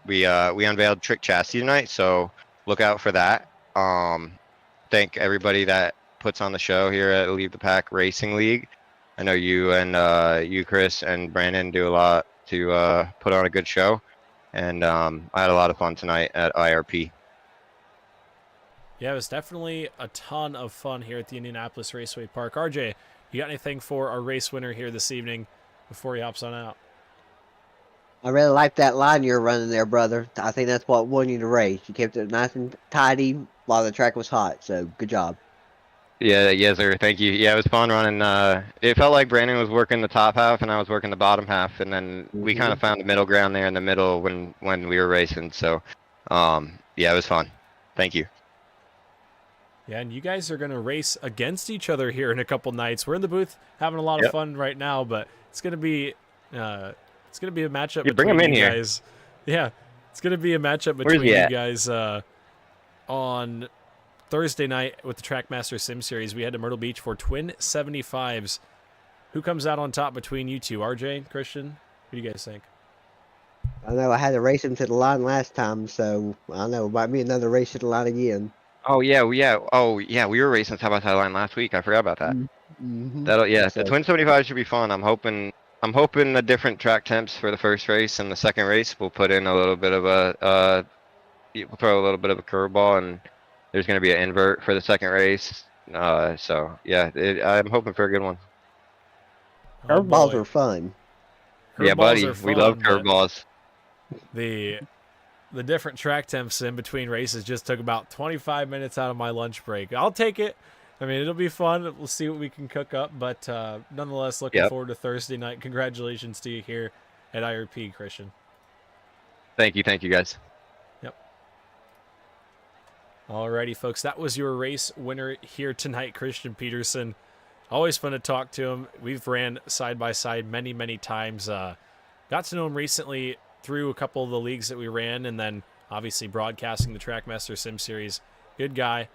We unveiled Trick Chassis tonight, so look out for that. Thank everybody that puts on the show here at Leave the Pack Racing League. I know you and you, Chris, and Brandon do a lot to put on a good show, and I had a lot of fun tonight at IRP. Yeah, it was definitely a ton of fun here at the Indianapolis Raceway Park. RJ, you got anything for our race winner here this evening before he hops on out? I really like that line you're running there, brother. I think that's what won you the race. You kept it nice and tidy while the track was hot, so good job. Yeah, yes, sir. Thank you. Yeah, it was fun running. It felt like Brandon was working the top half and I was working the bottom half, and then we kind of found the middle ground there in the middle when we were racing. So, yeah, it was fun. Thank you. Yeah, and you guys are going to race against each other here in a couple nights. We're in the booth having a lot of fun right now, but it's going to be a matchup between you guys. Yeah, it's going to be a matchup between you guys on Thursday night with the Trackmaster Sim Series. We head to Myrtle Beach for Twin 75s. Who comes out on top between you two? RJ, Christian? What do you guys think? I know I had to race him to the line last time, so I don't know. It might be another race to the line again. Oh yeah, we were racing side by side line last week. I forgot about that. Mm-hmm. The Twin 75 should be fun. I'm hoping the different track temps for the first race and the second race will put in a little bit of we'll throw a little bit of a curveball, and there's going to be an invert for the second race. So yeah, I'm hoping for a good one. Curveballs are fun. Yeah, buddy, we love curveballs. The different track temps in between races just took about 25 minutes out of my lunch break. I'll take it. I mean, it'll be fun. We'll see what we can cook up, but nonetheless, looking forward to Thursday night. Congratulations to you here at IRP, Christian. Thank you, guys. Yep. Alrighty, folks, that was your race winner here tonight, Christian Peterson. Always fun to talk to him. We've ran side by side many, many times. Got to know him recently through a couple of the leagues that we ran, and then obviously broadcasting the Trackmaster Sim Series. Good guy,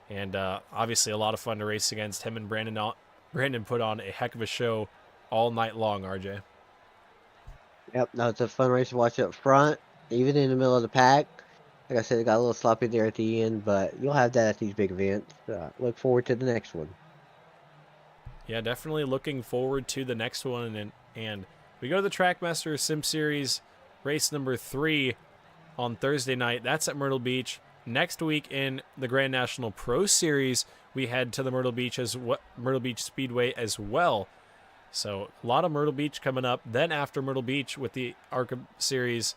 and obviously a lot of fun to race against him. And Brandon put on a heck of a show all night long, RJ. Yep, no, it's a fun race to watch up front, even in the middle of the pack. Like I said, it got a little sloppy there at the end, but you'll have that at these big events. Look forward to the next one. Yeah, definitely looking forward to the next one. And we go to the Trackmaster Sim Series race number 3 on Thursday night. That's at Myrtle Beach. Next week in the Grand National Pro Series, we head to the Myrtle Beach Speedway as well. So a lot of Myrtle Beach coming up. Then after Myrtle Beach with the ARCA Series,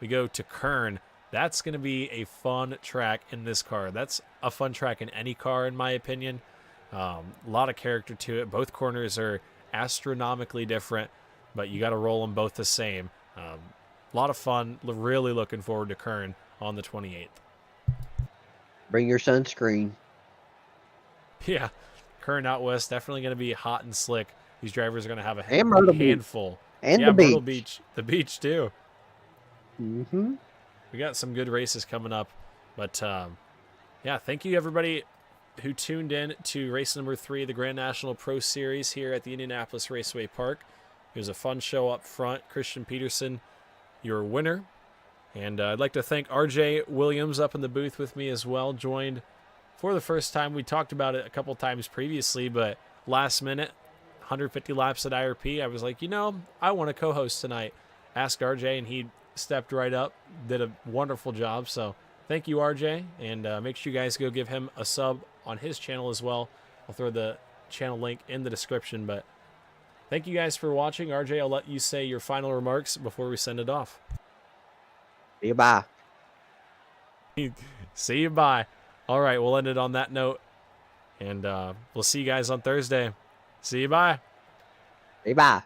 we go to Kern. That's going to be a fun track in this car. That's a fun track in any car, in my opinion. A lot of character to it. Both corners are astronomically different, but you got to roll them both the same. A lot of fun. Really looking forward to Kern on the 28th. Bring your sunscreen. Yeah, Kern out west, definitely going to be hot and slick. These drivers are going to have a And Myrtle Beach. handful. And yeah, the Myrtle beach. Beach. The beach, too. Mm-hmm. We got some good races coming up. But, yeah, thank you, everybody who tuned in to race number 3 of the Grand National Pro Series here at the Indianapolis Raceway Park. It was a fun show up front. Christian Peterson, your winner. And I'd like to thank RJ Williams up in the booth with me as well. Joined for the first time. We talked about it a couple times previously, but last minute, 150 laps at IRP, I was like, I want to co-host tonight. Asked RJ, and he stepped right up, did a wonderful job. So thank you, RJ, and make sure you guys go give him a sub on his channel as well. I'll throw the channel link in the description, but thank you guys for watching. RJ, I'll let you say your final remarks before we send it off. See you, bye. See you, bye. All right, we'll end it on that note, and we'll see you guys on Thursday. See you, bye. See you, bye.